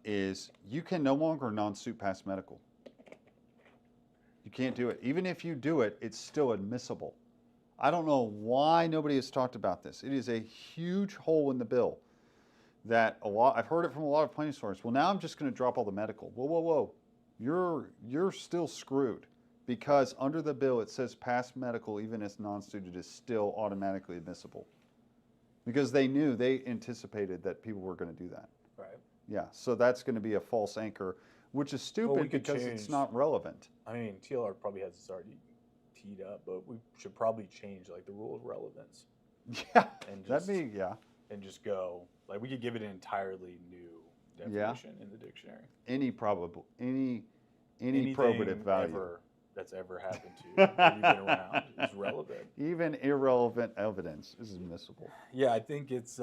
is you can no longer non-suit past medical. You can't do it. Even if you do it, it's still admissible. I don't know why nobody has talked about this. It is a huge hole in the bill that I've heard it from a lot of plaintiffs' lawyers. Well, now I'm just going to drop all the medical. Whoa, whoa, whoa. You're still screwed because under the bill it says past medical, even as non-suited, is still automatically admissible. Because they anticipated that people were going to do that. Right. Yeah, so that's going to be a false anchor, which is stupid because it's not relevant. I mean, TLR probably has this already teed up, but we should probably change like the rule of relevance. Yeah, And that'd be, yeah. And just go like we could give it an entirely new definition in the dictionary. Any Anything probative value. That's ever happened to you that you've been around is relevant. Even irrelevant evidence is admissible. Yeah, I think it's.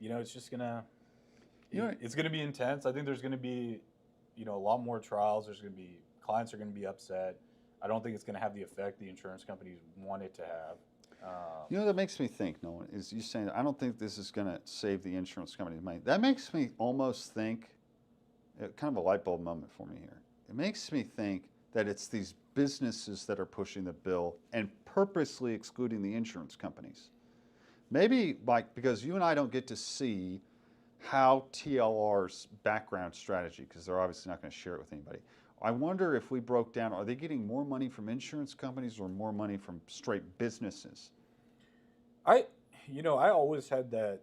It's just gonna. It's gonna be intense. I think there's gonna be, a lot more trials. There's gonna be clients are gonna be upset. I don't think it's gonna have the effect the insurance companies want it to have. That makes me think, Nolan, is you saying, I don't think this is going to save the insurance company's money. That makes me almost think, kind of a light bulb moment for me here. It makes me think that it's these businesses that are pushing the bill and purposely excluding the insurance companies. Maybe, because you and I don't get to see how TLR's background strategy, because they're obviously not going to share it with anybody. I wonder if we broke down, are they getting more money from insurance companies or more money from straight businesses? I always had that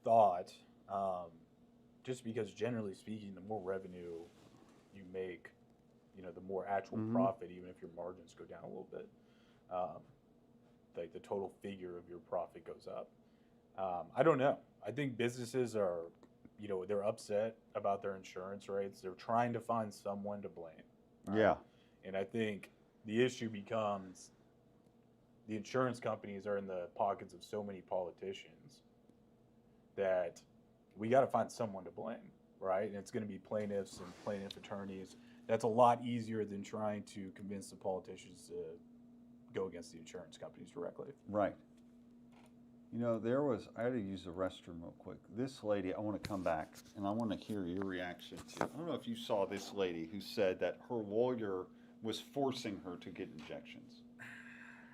thought, just because generally speaking, the more revenue you make, the more actual profit, even if your margins go down a little bit. Like the total figure of your profit goes up. I don't know. I think businesses are, they're upset about their insurance rates. They're trying to find someone to blame. Yeah. And I think the issue becomes the insurance companies are in the pockets of so many politicians that we got to find someone to blame, right? And it's going to be plaintiffs and plaintiff attorneys. That's a lot easier than trying to convince the politicians to go against the insurance companies directly. Right. I had to use the restroom real quick. This lady, I want to come back and I want to hear your reaction to. I don't know if you saw this lady who said that her lawyer was forcing her to get injections.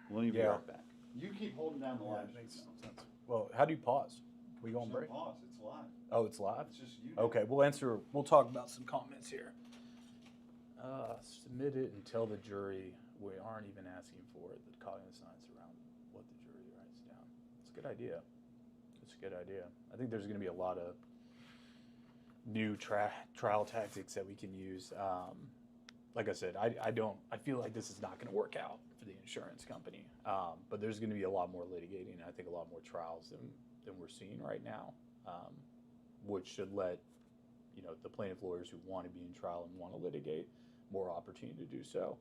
Let me be right back. You keep holding down the line. That makes sense. Well, how do you pause? Can we go on break? Pause. It's live. Oh, it's live? It's just you. Okay, we'll talk about some comments here. Submit it and tell the jury we aren't even asking for it, the cognizance around what the jury writes down. It's a good idea. It's a good idea. I think there's going to be a lot of new trial tactics that we can use. Like I said, I feel like this is not going to work out for the insurance company. But there's going to be a lot more litigating, and I think a lot more trials than we're seeing right now, which should let the plaintiff lawyers who want to be in trial and want to litigate more opportunity to do so,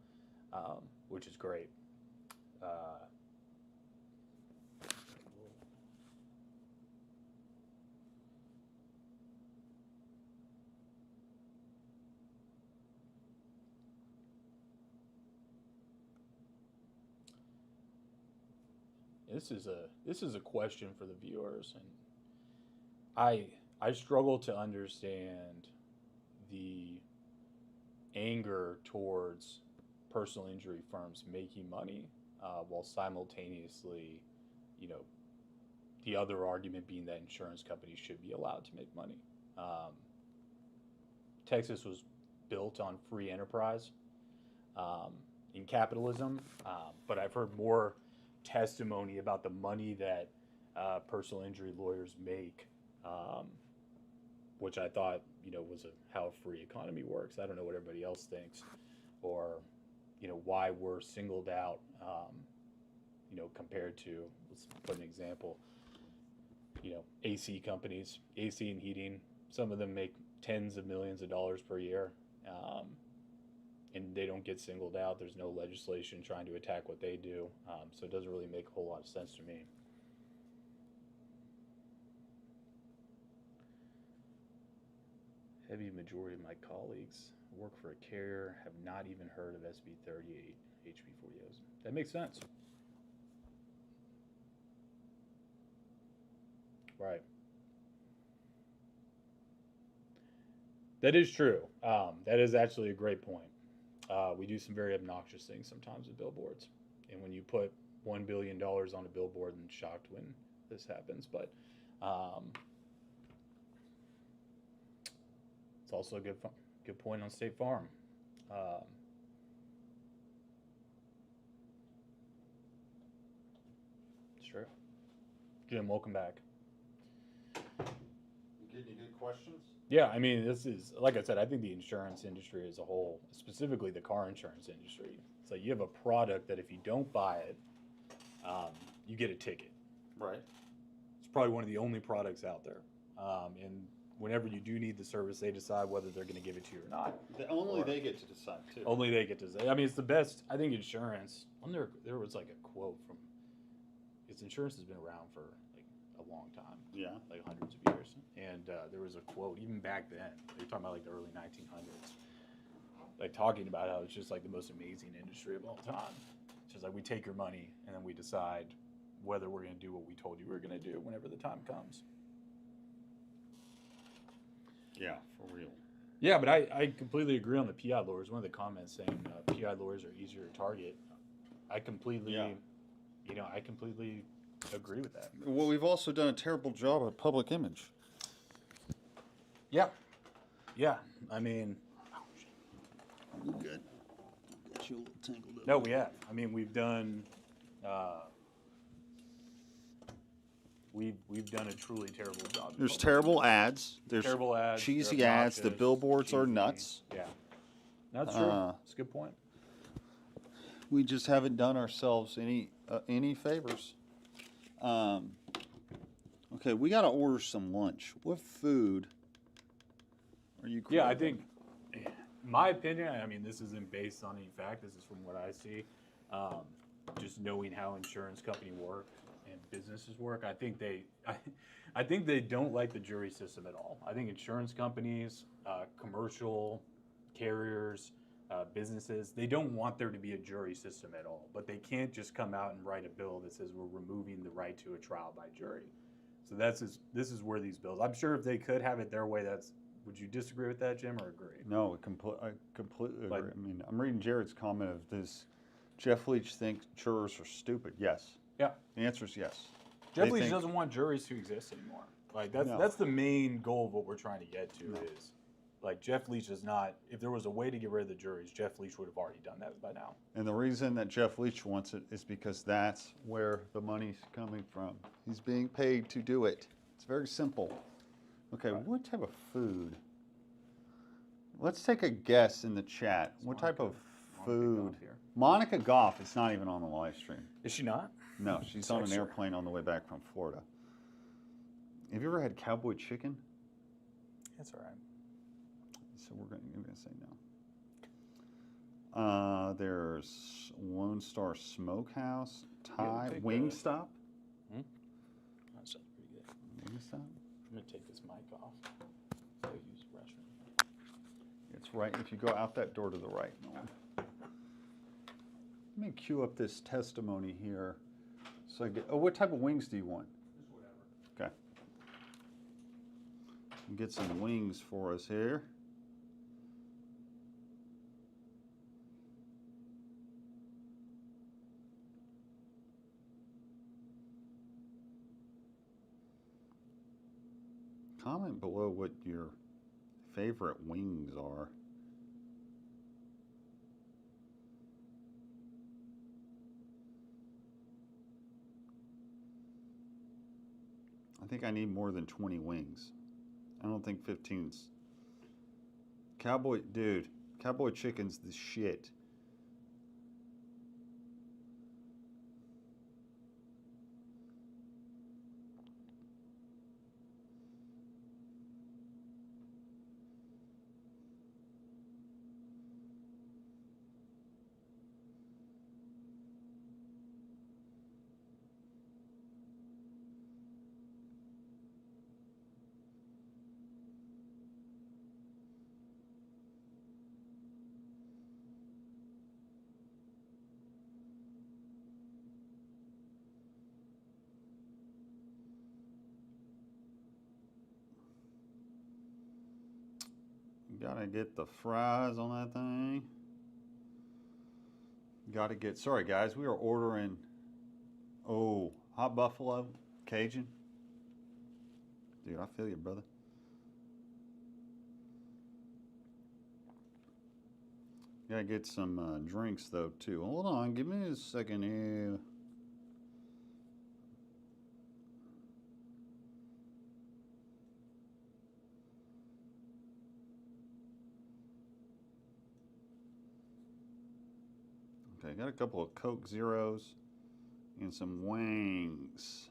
which is great. This is a question for the viewers, and I struggle to understand the anger towards personal injury firms making money while simultaneously, the other argument being that insurance companies should be allowed to make money. Texas was built on free enterprise in capitalism, but I've heard more testimony about the money that personal injury lawyers make, which I thought, was how a free economy works. I don't know what everybody else thinks, or, why we're singled out, compared to, let's put an example, AC companies, AC and heating. Some of them make tens of millions of dollars per year, and they don't get singled out. There's no legislation trying to attack what they do, so it doesn't really make a whole lot of sense to me. Heavy majority of my colleagues who work for a carrier have not even heard of SB 38, HB 40. That makes sense. Right. That is true. That is actually a great point. We do some very obnoxious things sometimes with billboards. And when you put $1 billion on a billboard, and shocked when this happens, but it's also a good point on State Farm. Sure. Jim, welcome back. You getting any good questions? Yeah, I mean, this is, like I said, I think the insurance industry as a whole, specifically the car insurance industry, it's like you have a product that if you don't buy it, you get a ticket. Right. It's probably one of the only products out there. And whenever you do need the service, they decide whether they're going to give it to you or not. They get to decide, too. Only they get to say. I mean, it's the best. I think insurance, there was like a quote from, because insurance has been around for like a long time. Yeah. Like hundreds of years. And there was a quote, even back then, they were talking about like the early 1900s, like talking about how it's just like the most amazing industry of all time. It's just like we take your money and then we decide whether we're going to do what we told you we were going to do whenever the time comes. Yeah, for real. Yeah, but I completely agree on the PI lawyers. One of the comments saying PI lawyers are easier to target. I completely agree with that. Well, we've also done a terrible job at public image. Yeah. Yeah. I mean, You good? Got you a little tangled up. no, we have. I mean, we've done we've done a truly terrible job. There's terrible ads. There's terrible ads. cheesy they're ads. The obnoxious, billboards are cheesy. nuts. Yeah. That's true. That's a good point. We just haven't done ourselves any favors. Okay, we got to order some lunch. What food are you craving? Yeah, I think, my opinion, I mean, this isn't based on any fact. This is from what I see. Just knowing how insurance company work and businesses work, I think they don't like the jury system at all. I think insurance companies, commercial carriers, businesses, they don't want there to be a jury system at all. But they can't just come out and write a bill that says we're removing the right to a trial by jury. So this is where these bills. I'm sure if they could have it their way, would you disagree with that, Jim, or agree? No, I completely agree. I mean, I'm reading Jared's comment of this. Jeff Leach thinks jurors are stupid. Yes. Yeah. The answer is yes. Jeff Leach doesn't want juries to exist anymore. Like that's the main goal of what we're trying to get to is, like, Jeff Leach does not. If there was a way to get rid of the juries, Jeff Leach would have already done that by now. And the reason that Jeff Leach wants it is because that's where the money's coming from. He's being paid to do it. It's very simple. Okay, what type of food? Let's take a guess in the chat. What type of food? Monica Goff is not even on the live stream. Is she not? No, she's on an airplane on the way back from Florida. Have you ever had cowboy chicken? That's all right. So we're gonna say no. There's Lone Star Smokehouse, Thai, Wingstop. That sounds pretty good. Wingstop. I'm gonna take this mic off. Go use the restroom. It's right. If you go out that door to the right. Let me cue up this testimony here. So I get. Oh, what type of wings do you want? Just whatever. Okay. Get some wings for us here. Comment below what your favorite wings are. I think I need more than 20 wings. I don't think 15's. Cowboy chicken's the shit. Gotta get the fries on that thing. Gotta get, sorry guys, we are ordering, hot buffalo, Cajun. Dude, I feel you, brother. Gotta get some drinks though too. Hold on, give me a second here. Okay, got a couple of Coke Zeros and some wings.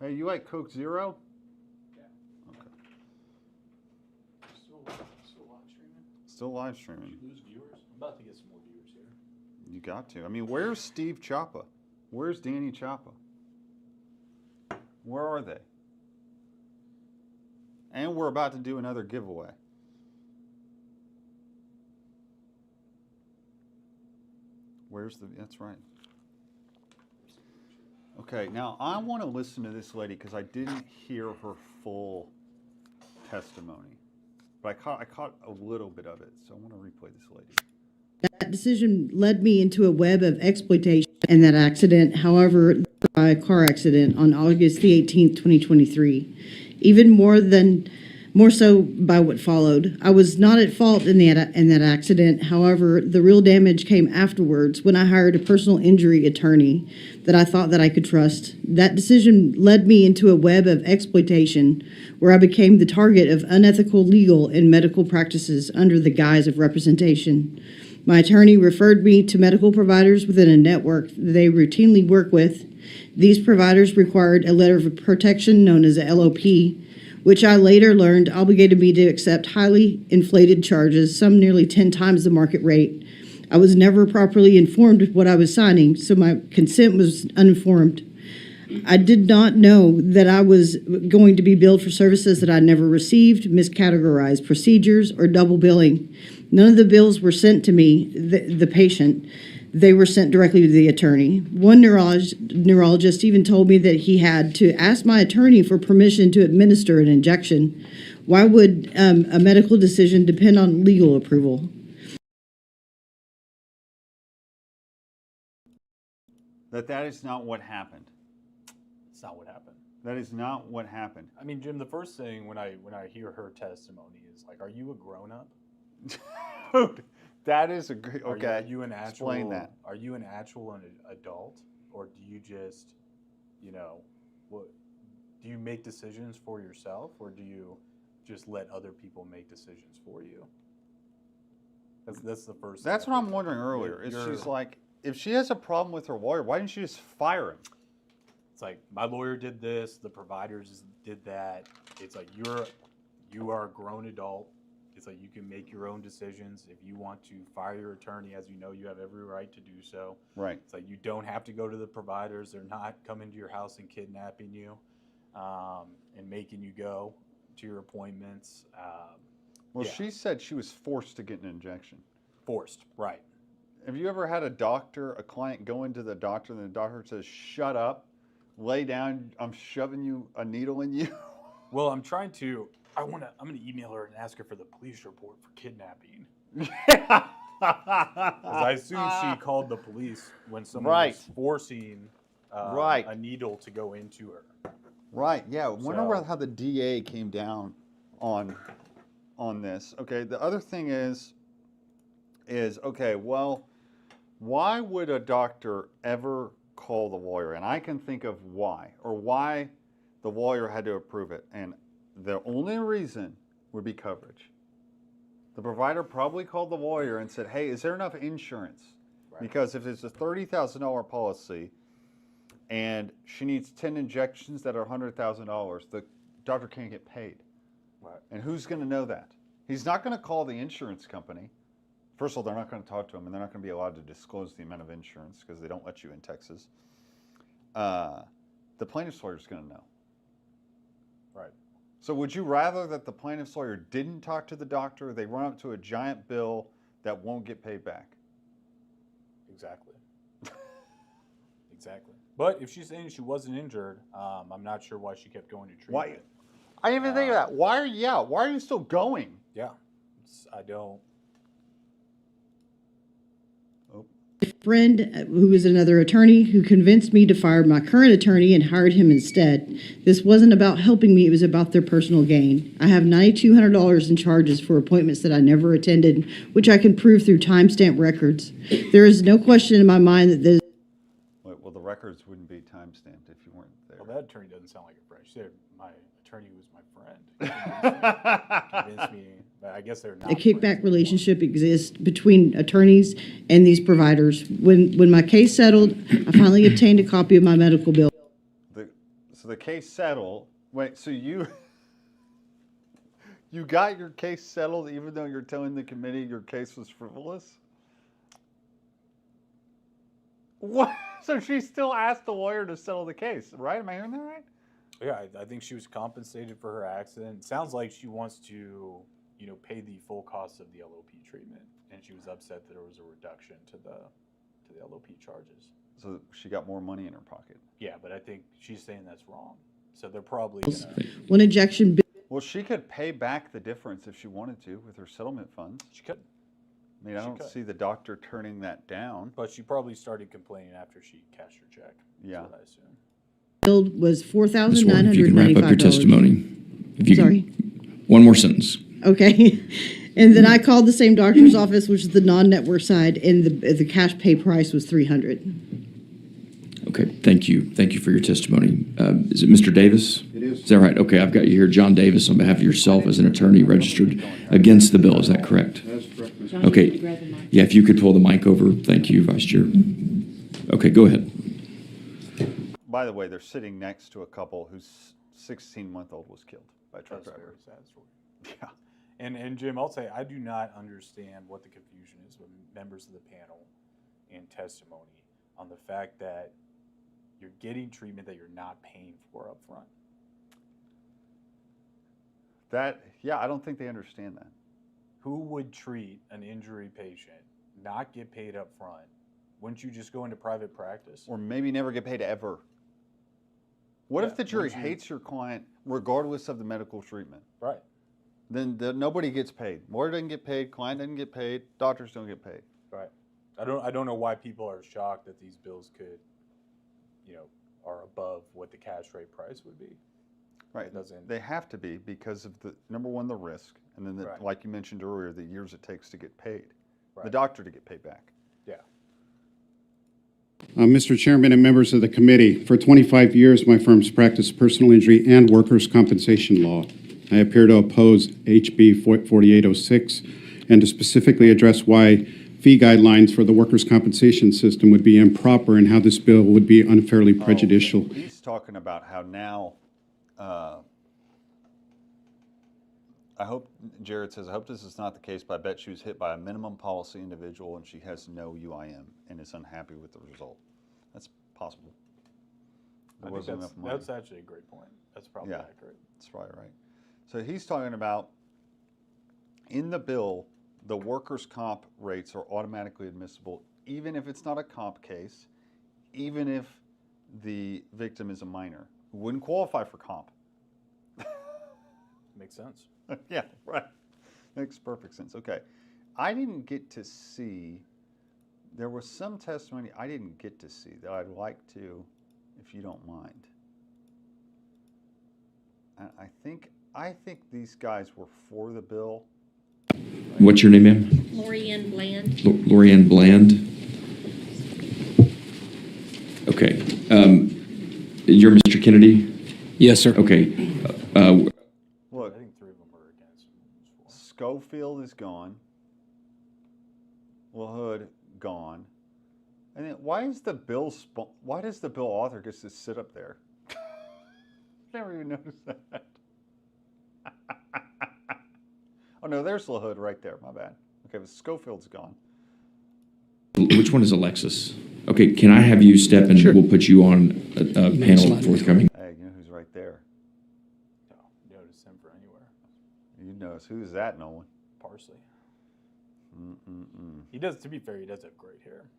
Hey, you like Coke Zero? Yeah. Okay. Still live streaming? Still live streaming. Did you lose viewers? I'm about to get some more viewers here. You got to. I mean, where's Steve Choppa? Where's Danny Choppa? Where are they? And we're about to do another giveaway. That's right. Okay, now I want to listen to this lady because I didn't hear her full testimony. But I caught a little bit of it, so I want to replay this lady. That decision led me into a web of exploitation and that accident, however, by a car accident on August the 18th, 2023. Even more than more so by what followed. I was not at fault in that accident. However, the real damage came afterwards when I hired a personal injury attorney that I thought that I could trust. That decision led me into a web of exploitation where I became the target of unethical legal and medical practices under the guise of representation. My attorney referred me to medical providers within a network they routinely work with. These providers required a letter of protection known as a LOP, which I later learned obligated me to accept highly inflated charges, some nearly 10 times the market rate. I was never properly informed of what I was signing, so my consent was uninformed. I did not know that I was going to be billed for services that I never received, miscategorized procedures, or double billing. None of the bills were sent to me, the patient. They were sent directly to the attorney. One neurologist even told me that he had to ask my attorney for permission to administer an injection. Why would a medical decision depend on legal approval? That is not what happened. It's not what happened. That is not what happened. I mean, Jim, the first thing when I hear her testimony is like, are you a grown-up? Dude, that is a great. Okay, Are you an actual? Explain that. Are you an actual adult, or do you just, what? Do you make decisions for yourself, or do you just let other people make decisions for you? That's the first. That's thing what I'm wondering earlier. Is she's like, if she has a problem with her lawyer, why didn't she just fire him? It's like, my lawyer did this, the providers did that. It's like, you are a grown adult. It's like, you can make your own decisions. If you want to fire your attorney, as you know, you have every right to do so. Right. It's like, you don't have to go to the providers. They're not coming to your house and kidnapping you and making you go to your appointments. Well, she said she was forced to get an injection. Forced, right. Have you ever had a client go into the doctor and the doctor says, shut up, lay down, I'm shoving you a needle in you? Well, I'm gonna email her and ask her for the police report for kidnapping. Because I assume she called the police when someone was forcing a needle to go into her. Right, yeah. Wonder how the DA came down on this. Okay, the other thing is okay, well, why would a doctor ever call the lawyer? And I can think of why the lawyer had to approve it. And the only reason would be coverage. The provider probably called the lawyer and said, hey, is there enough insurance? Right. Because if it's a $30,000 policy and she needs 10 injections that are $100,000, the doctor can't get paid. Right. And who's going to know that? He's not going to call the insurance company. First of all, they're not going to talk to him, and they're not going to be allowed to disclose the amount of insurance because they don't let you in Texas. The plaintiff's lawyer is going to know. Right. So would you rather that the plaintiff's lawyer didn't talk to the doctor, they run up to a giant bill that won't get paid back? Exactly. Exactly. But if she's saying she wasn't injured, I'm not sure why she kept going to treatment. Why? I didn't even think of that. Why are you still going? Yeah. I don't. Friend who was another attorney who convinced me to fire my current attorney and hired him instead. This wasn't about helping me, it was about their personal gain. I have $9,200 in charges for appointments that I never attended, which I can prove through timestamp records. There is no question in my mind that this... Well, the records wouldn't be timestamped if you weren't there. Well, that attorney doesn't sound like a friend. She said my attorney was my friend. Convinced me. But I guess they're not. A kickback relationship exists between attorneys and these providers. When my case settled, I finally obtained a copy of my medical bill. So the case settled. Wait, so you got your case settled even though you're telling the committee your case was frivolous? What? So she still asked the lawyer to settle the case, right? Am I hearing that right? Yeah, I think she was compensated for her accident. It sounds like she wants to, pay the full cost of the LOP treatment, and she was upset that there was a reduction to the LOP charges. So she got more money in her pocket. Yeah, but I think she's saying that's wrong. So they're probably gonna... One injection. Well, she could pay back the difference if she wanted to with her settlement funds. She could. I mean, I don't see the doctor turning that down. But she probably started complaining after she cashed her check. Yeah. That's what I assume. Bill was $4,995. If you can wrap up your testimony. Sorry. One one more sentence. Okay. And then I called the same doctor's office, which is the non-network side, and the cash pay price was $300. Okay, thank you. Thank you for your testimony. Is it Mr. Davis? It is. Is that right? Okay, I've got you here, John Davis, on behalf of yourself as an attorney registered against the bill. Is that correct? That's correct, Mr. Okay. Yeah, if you could pull the mic over. Thank you, Vice Chair. Okay, go ahead. By the way, they're sitting next to a couple whose 16-month-old was killed by a truck That's a driver. very sad story. Yeah. And Jim, I'll say I do not understand what the confusion is with members of the panel in testimony on the fact that you're getting treatment that you're not paying for up front. Yeah, I don't think they understand that. Who would treat an injury patient, not get paid up front? Wouldn't you just go into private practice? Or maybe never get paid ever. What Yeah, if the jury wouldn't you- hates your client regardless of the medical treatment? Right. Then nobody gets paid. Lawyer doesn't get paid, client doesn't get paid, doctors don't get paid. Right. I don't know why people are shocked that these bills could, are above what the cash rate price would be. Right. It doesn't. They have to be because of the, number one, the risk, and then, Right. like you mentioned earlier, the years it takes to get paid. The Right. doctor to get paid back. Yeah. Mr. Chairman and members of the committee, for 25 years, my firm's practiced personal injury and workers' compensation law. I appear to oppose HB 4806 and to specifically address why fee guidelines for the workers' compensation system would be improper and how this bill would be unfairly prejudicial. Oh, he's talking about how now, I hope, Jared says, I hope this is not the case, but I bet she was hit by a minimum policy individual and she has no UIM and is unhappy with the result. That's possible. I There think wasn't enough money. that's actually a great point. That's probably accurate. That's probably right. So he's talking about, in the bill, the workers' comp rates are automatically admissible, even if it's not a comp case, even if the victim is a minor who wouldn't qualify for comp. Makes sense. Yeah, right. Makes perfect sense. Okay. I didn't get to see, there was some testimony I didn't get to see that I'd like to, if you don't mind. And I think these guys were for the bill. What's your name, ma'am? Lorianne Bland. Lorianne Bland. Okay. You're Mr. Kennedy? Yes, sir. Okay. Look, I think 3 of them are against. Schofield is gone. LaHood gone. And then why does the bill author get to sit up there? Never even noticed that. Oh no, there's LaHood right there. My bad. Okay, but Schofield's gone. Which one is Alexis? Okay, can I have you step and we'll put you on a panel forthcoming? Hey, you know who's right there? No, notice him for anywhere. You notice who's that, Nolan? Parsley. Mm-mm-mm. He does. To be fair, he does have great hair.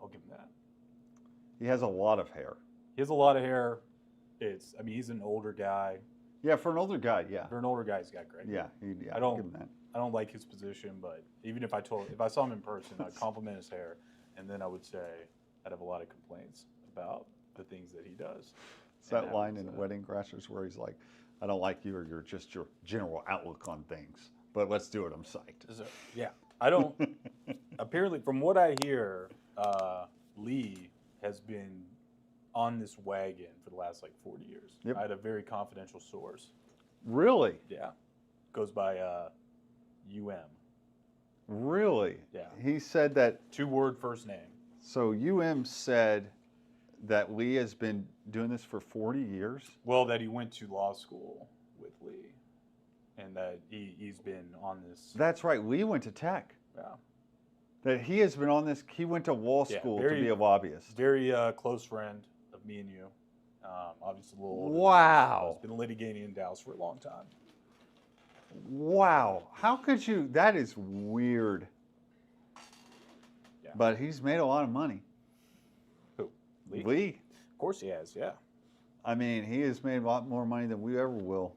I'll give him that. He has a lot of hair. He has a lot of hair. He's an older guy. Yeah, for an older guy, yeah. For an older guy, he's got great hair. Yeah, I I'll give him that. don't like his position, but even if I saw him in person, I'd compliment his hair, and then I would say I'd have a lot of complaints about the things that he does. It's that line in Wedding Crashers where he's like, I don't like you or you're just your general outlook on things, but let's do it, I'm psyched. So, yeah, I don't, apparently from what I hear, Lee has been on this wagon for the last 40 years. Yep. I had a very confidential source. Really? Yeah. Goes by UM. Really? Yeah. He said that. 2-word first name. So UM said that Lee has been doing this for 40 years? Well, that he went to law school with Lee, and that he's been on this. That's right. Lee went to Tech. Yeah. That he has been on this. He went to law school to be a lobbyist. Very close friend of me and you. Obviously a little older. Wow. He's been litigating in Dallas for a long time. Wow. How could you? That is weird. Yeah. But he's made a lot of money. Who? Lee? Lee. Of course he has, yeah. I mean, he has made a lot more money than we ever will.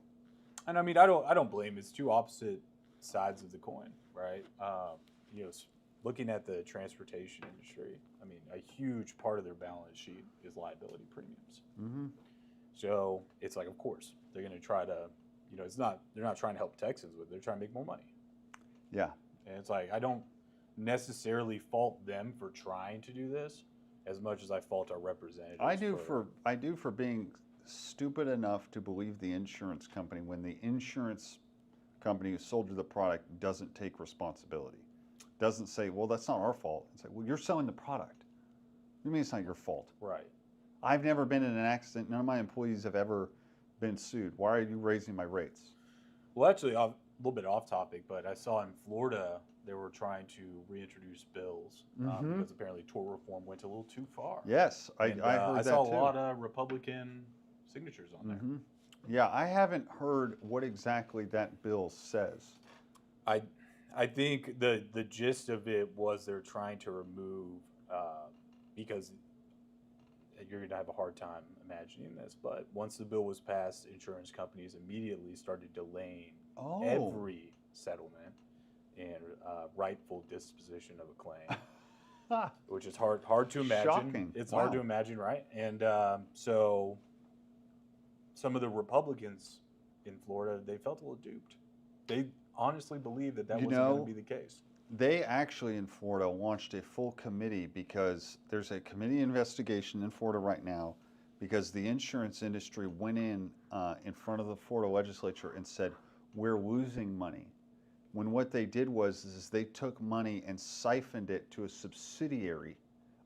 And I don't blame him. It's two opposite sides of the coin, right? Looking at the transportation industry, a huge part of their balance sheet is liability premiums. Mm-hmm. So it's of course, they're going to try to you know, they're not trying to help Texans with it. They're trying to make more money. Yeah. And it's like, I don't necessarily fault them for trying to do this as much as I fault our representatives. I do for being stupid enough to believe the insurance company when the insurance company who sold you the product doesn't take responsibility. Doesn't say, well, that's not our fault. It's like, well, you're selling the product. You mean it's not your fault? Right. I've never been in an accident. None of my employees have ever been sued. Why are you raising my rates? Well, actually, a little bit off topic, but I saw in Florida they were trying to reintroduce bills because apparently tort reform went a little too far. Yes, I heard that too. I saw a lot of Republican signatures on there. Yeah, I haven't heard what exactly that bill says. I think the gist of it was they're trying to remove, because you're going to have a hard time imagining this, but once the bill was passed, insurance companies immediately started delaying every settlement and rightful disposition of a claim, which is hard to imagine. Shocking. It's Wow. hard to imagine, right? And so some of the Republicans in Florida, they felt a little duped. They honestly believed that wasn't going to be the case. They actually in Florida launched a full committee because there's a committee investigation in Florida right now because the insurance industry went in front of the Florida legislature and said, we're losing money. When what they did was they took money and siphoned it to a subsidiary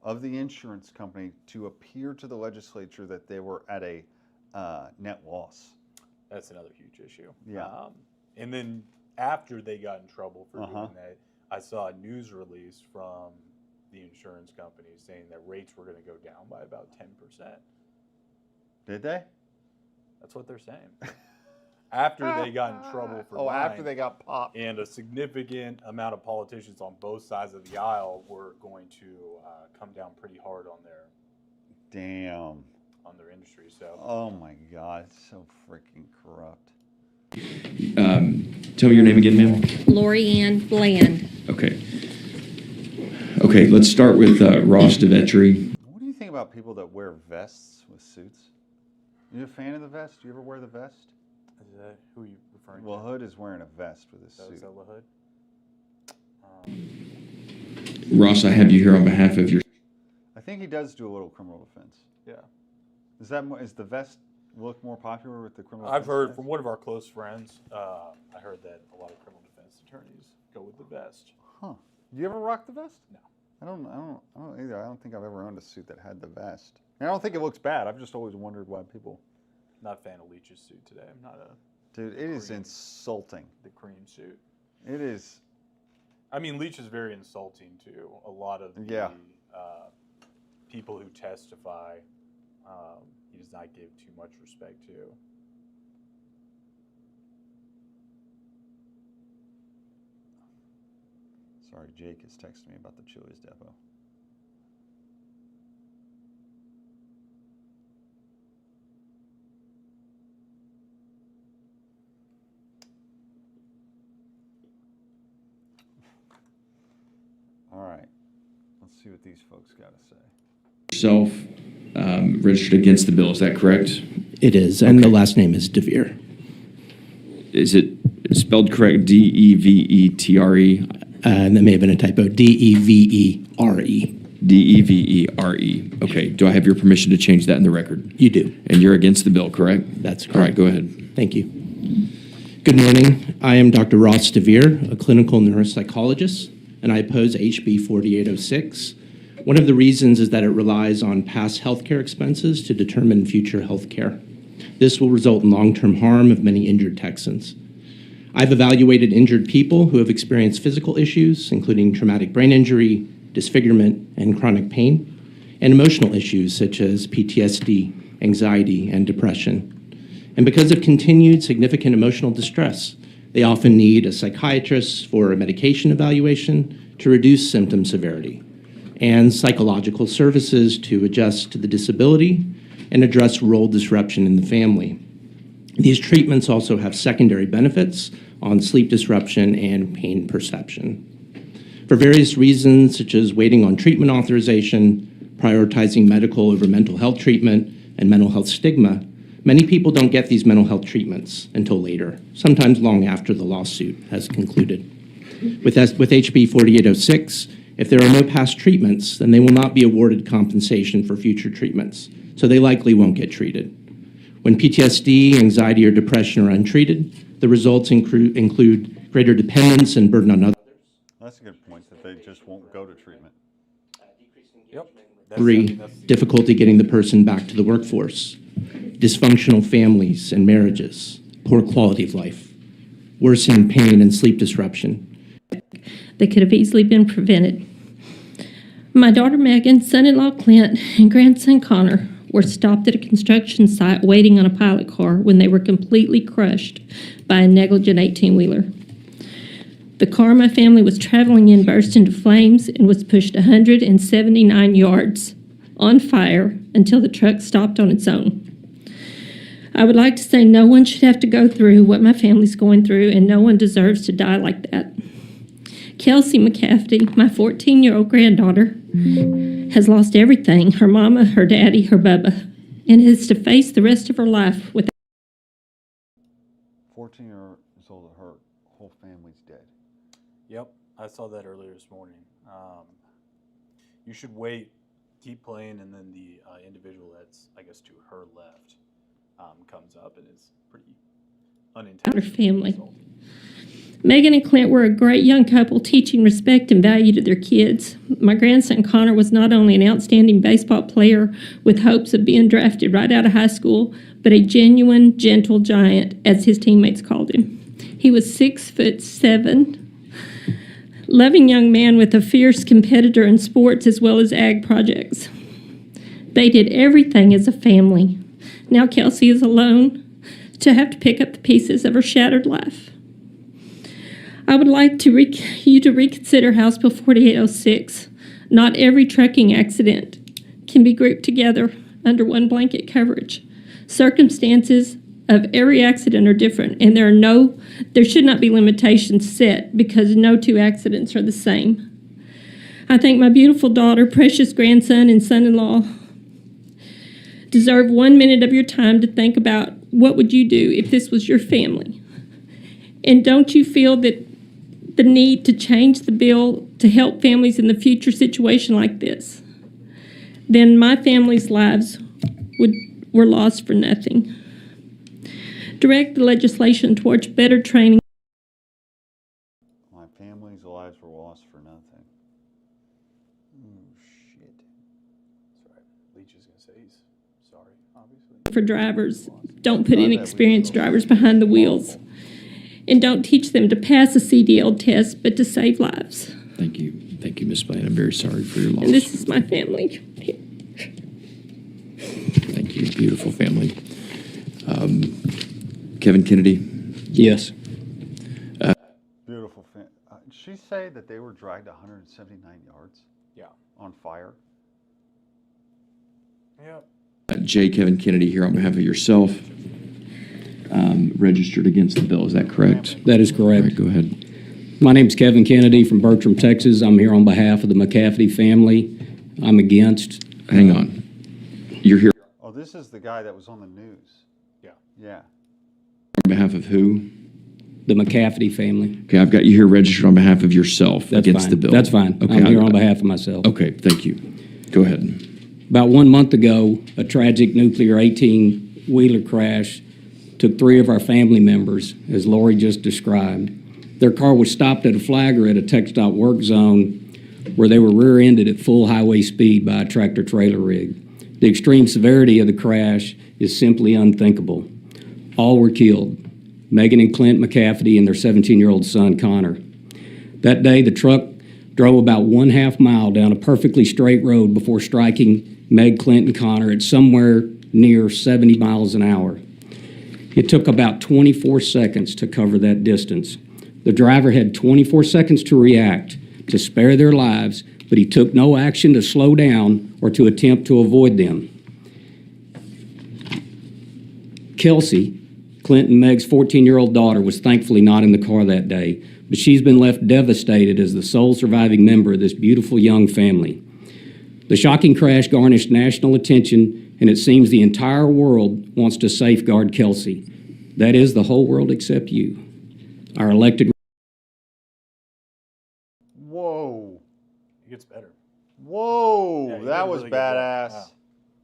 of the insurance company to appear to the legislature that they were at a net loss. That's another huge issue. Yeah. And then after they got in trouble for doing that, I saw a news release from the insurance company saying that rates were going to go down by about 10%. Did they? That's what they're saying. After they got in trouble for lying, after they got popped. and a significant amount of politicians on both sides of the aisle were going to come down pretty hard on their industry. So. Oh my God, it's so freaking corrupt. Tell me your name again, ma'am. Lori Ann Bland. Okay. Okay, let's start with Ross DeVetri. What do you think about people that wear vests with suits? You a fan of the vest? Do you ever wear the vest? Is that who are you referring Well, to? Hood is wearing a vest with his suit. Is that Hood? Ross, I have you here on behalf of your... I think he does do a little criminal defense. Yeah. Is the vest look more popular with the criminal I've defense heard guys? from one of our close friends, I heard that a lot of criminal defense attorneys go with the vest. Huh. Do you ever rock the vest? No. I don't either. I don't think I've ever owned a suit that had the vest. And I don't think it looks bad. I've just always wondered why people... Not a fan of Leach's suit today. I'm not a... Dude, it is insulting. The cream suit. It is. I mean, Leach is very insulting to a lot of the people who testify. He does not give too much respect to. Sorry, Jake is texting me about the Chili's depot. All right, let's see what these folks got to say. Yourself registered against the bill, is that correct? It is, and the last name is DeVere. Is it spelled correct, D-E-V-E-T-R-E? And that may have been a typo, D-E-V-E-R-E. D-E-V-E-R-E. Okay, do I have your permission to change that in the record? You do. And you're against the bill, correct? That's correct. All right, go ahead. Thank you. Good morning. I am Dr. Ross DeVere, a clinical neuropsychologist, and I oppose HB 4806. One of the reasons is that it relies on past healthcare expenses to determine future healthcare. This will result in long-term harm of many injured Texans. I've evaluated injured people who have experienced physical issues, including traumatic brain injury, disfigurement, and chronic pain, and emotional issues such as PTSD, anxiety, and depression. And because of continued significant emotional distress, they often need a psychiatrist for a medication evaluation to reduce symptom severity, and psychological services to adjust to the disability and address role disruption in the family. These treatments also have secondary benefits on sleep disruption and pain perception. For various reasons, such as waiting on treatment authorization, prioritizing medical over mental health treatment, and mental health stigma, Many people don't get these mental health treatments until later, sometimes long after the lawsuit has concluded. With HB 4806, if there are no past treatments, then they will not be awarded compensation for future treatments, so they likely won't get treated. When PTSD, anxiety, or depression are untreated, the results include greater dependence and burden on others. That's a good point, that they just won't go to treatment. Yep. 3, difficulty getting the person back to the workforce. Dysfunctional families and marriages, poor quality of life, worsening pain and sleep disruption. That could have easily been prevented. My daughter Megan, son-in-law Clint, and grandson Connor were stopped at a construction site waiting on a pilot car when they were completely crushed by a negligent 18-wheeler. The car my family was traveling in burst into flames and was pushed 179 yards on fire until the truck stopped on its own. I would like to say no one should have to go through what my family's going through, and no one deserves to die like that. Kelsey McCafferty, my 14-year-old granddaughter, has lost everything, her mama, her daddy, her bubba, and has to face the rest of her life with 14 years old, her whole family's dead. Yep, I saw that earlier this morning. You should wait, keep playing, and then the individual that's, I guess, to her left comes up and is pretty unintentional. her family. Megan and Clint were a great young couple teaching respect and value to their kids. My grandson Connor was not only an outstanding baseball player with hopes of being drafted right out of high school, but a genuine, gentle giant, as his teammates called him. He was 6'7", loving young man with a fierce competitor in sports as well as ag projects. They did everything as a family. Now Kelsey is alone to have to pick up the pieces of her shattered life. I would like you to reconsider House Bill 4806. Not every trucking accident can be grouped together under one blanket coverage. Circumstances of every accident are different, and there should not be limitations set because no two accidents are the same. I think my beautiful daughter, precious grandson, and son-in-law deserve 1 minute of your time to think about what would you do if this was your family. And don't you feel that the need to change the bill to help families in the future situation like this? Then my family's lives were lost for nothing. Direct the legislation towards better training. My family's lives were lost for nothing. Oh, shit. That's right. Leach is going to say he's sorry, obviously. For drivers. Don't put inexperienced drivers behind the wheels. And don't teach them to pass a CDL test, but to save lives. Thank you. Thank you, Ms. Blaine. I'm very sorry for your loss. And this is my family. Thank you. Beautiful family. Kevin Kennedy? Yes. Beautiful. Did she say that they were dragged 179 yards? Yeah. On fire? Yep. J. Kevin Kennedy here on behalf of yourself. Registered against the bill. Is that correct? That is correct. All right, go ahead. My name's Kevin Kennedy from Bertram, Texas. I'm here on behalf of the McCafferty family. I'm against. Hang on. You're here Oh, this is the guy that was on the news. Yeah. Yeah. on behalf of who? The McCafferty family. Okay, I've got you here registered on behalf of yourself That's against fine. the bill. That's fine. Okay, I'm here on behalf of myself. Okay, thank you. Go ahead. About 1 month ago, a tragic nuclear 18-wheeler crash took 3 of our family members, as Lori just described. Their car was stopped at a flagger at a TxDOT work zone where they were rear-ended at full highway speed by a tractor-trailer rig. The extreme severity of the crash is simply unthinkable. All were killed, Megan and Clint McCafferty and their 17-year-old son, Connor. That day, the truck drove about 1/2 mile down a perfectly straight road before striking Meg, Clint, and Connor at somewhere near 70 miles an hour. It took about 24 seconds to cover that distance. The driver had 24 seconds to react, to spare their lives, but he took no action to slow down or to attempt to avoid them. Kelsey, Clint and Meg's 14-year-old daughter, was thankfully not in the car that day, but she's been left devastated as the sole surviving member of this beautiful young family. The shocking crash garnished national attention and it seems the entire world wants to safeguard Kelsey. That is the whole world except you. Our elected. Whoa. It gets better. Whoa. Yeah, you that did a was really good job. badass. Yeah.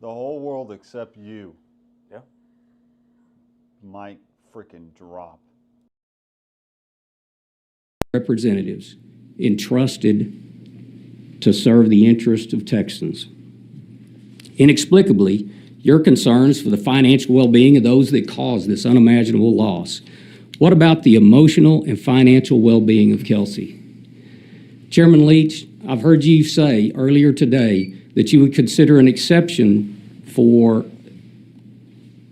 The whole world except you. Yeah. Mic freaking drop. Representatives entrusted to serve the interests of Texans. Inexplicably, your concerns for the financial well-being of those that caused this unimaginable loss. What about the emotional and financial well-being of Kelsey? Chairman Leach, I've heard you say earlier today that you would consider an exception for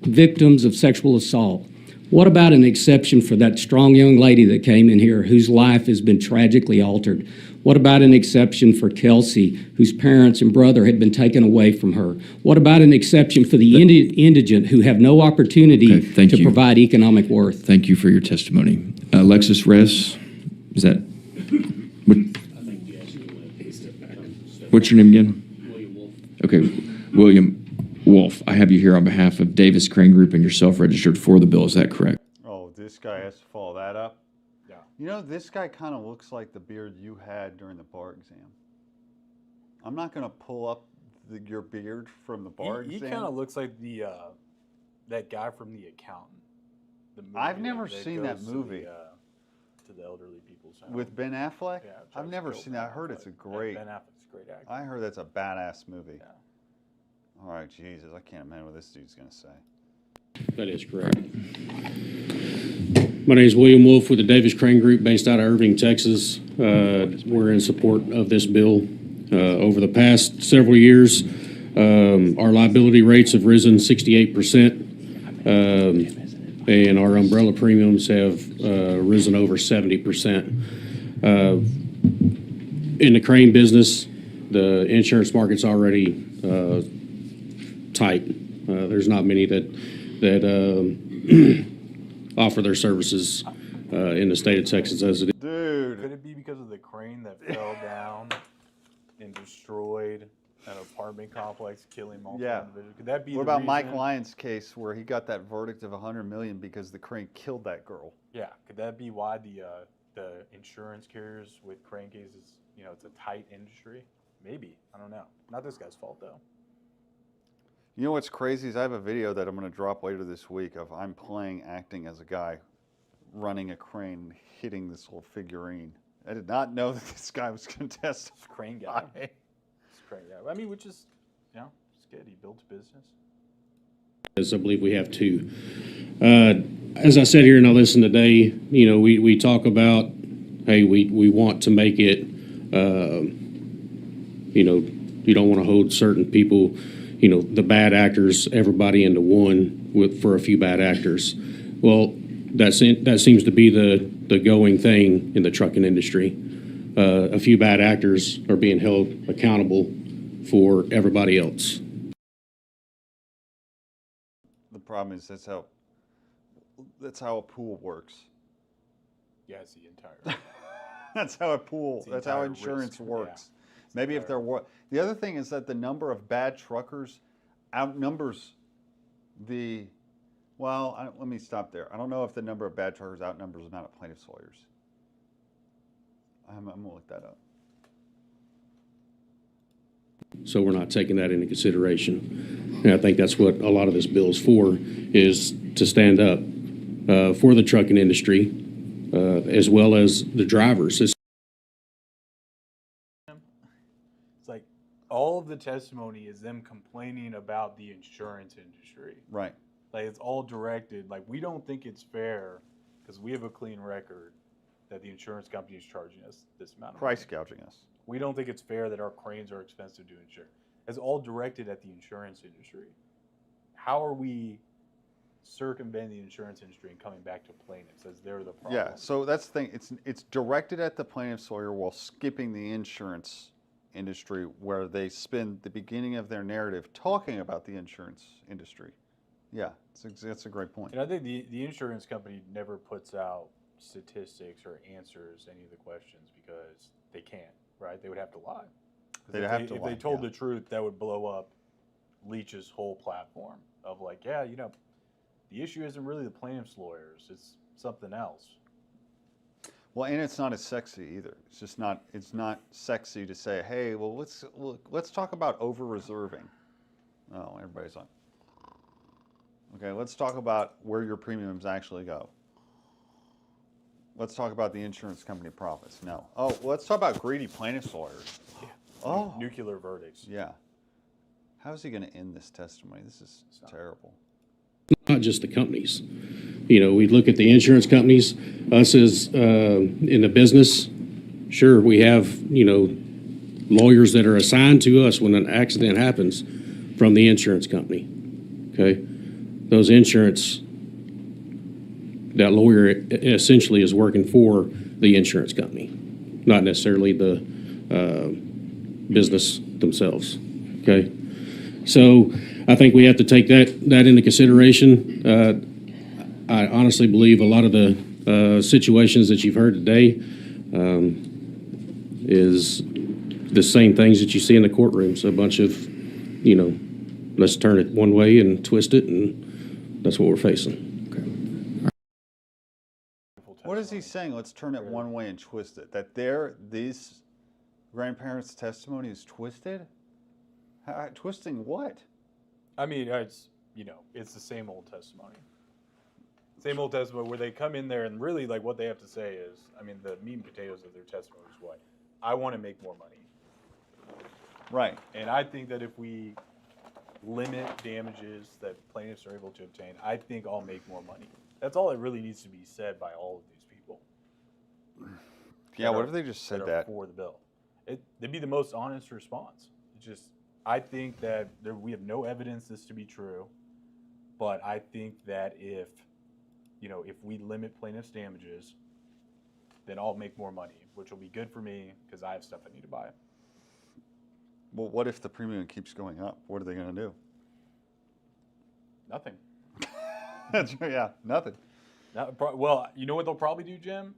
victims of sexual assault. What about an exception for that strong young lady that came in here whose life has been tragically altered? What about an exception for Kelsey, whose parents and brother had been taken away from her? What about an exception for the indigent who have no opportunity to provide economic worth? Thank you for your testimony. Alexis Ress, is that? What's your name again? William Wolf. Okay, William Wolf. I have you here on behalf of Davis Crane Group and you're self-registered for the bill. Is that correct? Oh, this guy has to follow that up? Yeah. You know, this guy kind of looks like the beard you had during the bar exam. I'm not going to pull up your beard from the bar He exam. kind of looks like the that guy from The Accountant. The movie I've never seen that goes movie. To the elderly people's home. With Ben Affleck? Yeah, I've never seen that. I heard it's a great. Ben Affleck's a great actor. I heard that's a badass movie. Yeah. All right, Jesus, I can't imagine what this dude's going to say. That is correct. My name is William Wolf with the Davis Crane Group based out of Irving, Texas. We're in support of this bill. Over the past several years, our liability rates have risen 68%, and our umbrella premiums have risen over 70%. In the crane business, the insurance market's already tight. There's not many that offer their services in the state of Texas as it is. Dude. Could it be because of the crane that fell down and destroyed an apartment complex, killing multiple individuals? Could that be What the about reason? Mike Lyons' case where he got that verdict of $100 million because the crane killed that girl? Yeah, could that be why the insurance carriers with crane cases, you know, it's a tight industry? Maybe. I don't know. Not this guy's fault, though. You know what's crazy is I have a video that I'm going to drop later this week of I'm acting as a guy running a crane, hitting this little figurine. I did not know that this guy was going to testify. It's a crane guy. It's a crane guy. I mean, which is, you know, it's good. He built a business. As I believe we have two. As I said here and I listened today, you know, we talk about, hey, we want to make it, you know, you don't want to hold certain people, you know, the bad actors, everybody into one for a few bad actors. Well, that seems to be the going thing in the trucking industry. A few bad actors are being held accountable for everybody else. The problem is that's how a pool works. Yeah, it's the entire. That's how a pool. the That's how entire insurance risk, works. yeah. Maybe if there were. The other thing is that the number of bad truckers outnumbers the. Well, let me stop there. I don't know if the number of bad truckers outnumbers the amount of plaintiff's lawyers. I'm gonna look that up. So we're not taking that into consideration. And I think that's what a lot of this bill is for, is to stand up for the trucking industry as well as the drivers. It's like all of the testimony is them complaining about the insurance industry. Right. Like it's all directed. Like we don't think it's fair because we have a clean record that the insurance company is charging us this amount of Price money. gouging us. We don't think it's fair that our cranes are expensive to insure. It's all directed at the insurance industry. How are we circumventing the insurance industry and coming back to plaintiffs as they're the problem? Yeah. So that's the thing. It's directed at the plaintiff's lawyer while skipping the insurance industry, where they spend the beginning of their narrative talking about the insurance industry. Yeah, that's a great point. And I think the insurance company never puts out statistics or answers any of the questions because they can't, right? They would have to lie. They'd have to lie, If they told yeah. the truth, that would blow up Leach's whole platform of like, yeah, the issue isn't really the plaintiff's lawyers, it's something else. Well, and it's not as sexy either. It's just not. It's not sexy to say, "Hey, well, let's talk about over-reserving." Oh, everybody's on. Okay, let's talk about where your premiums actually go. Let's talk about the insurance company profits. No. Oh, well, let's talk about greedy plaintiff's lawyers. Yeah. Oh, Nuclear verdicts. yeah. How is he going to end this testimony? This is terrible. Not just the companies. We look at the insurance companies, us as in the business, sure, we have, lawyers that are assigned to us when an accident happens from the insurance company, okay? Those insurance, that lawyer essentially is working for the insurance company, not necessarily the business themselves, okay? So I think we have to take that into consideration. I honestly believe a lot of the situations that you've heard today is the same things that you see in the courtrooms. A bunch of, let's turn it one way and twist it, and that's what we're facing. What is he saying? Let's turn it one way and twist it. That these grandparents' testimony is twisted? Twisting what? I mean, it's the same old testimony. Same old testimony where they come in there and really like what they have to say is, the meat and potatoes of their testimony is what? I want to make more money. Right. And I think that if we limit damages that plaintiffs are able to obtain, I think I'll make more money. That's all that really needs to be said by all of these people. Yeah, what if they just said that? For the bill. It'd be the most honest response. It's just, I think that we have no evidence this to be true, but I think that if we limit plaintiff's damages, then I'll make more money, which will be good for me because I have stuff I need to buy. Well, what if the premium keeps going up? What are they going to do? Nothing. Yeah, nothing. Well, you know what they'll probably do, Jim?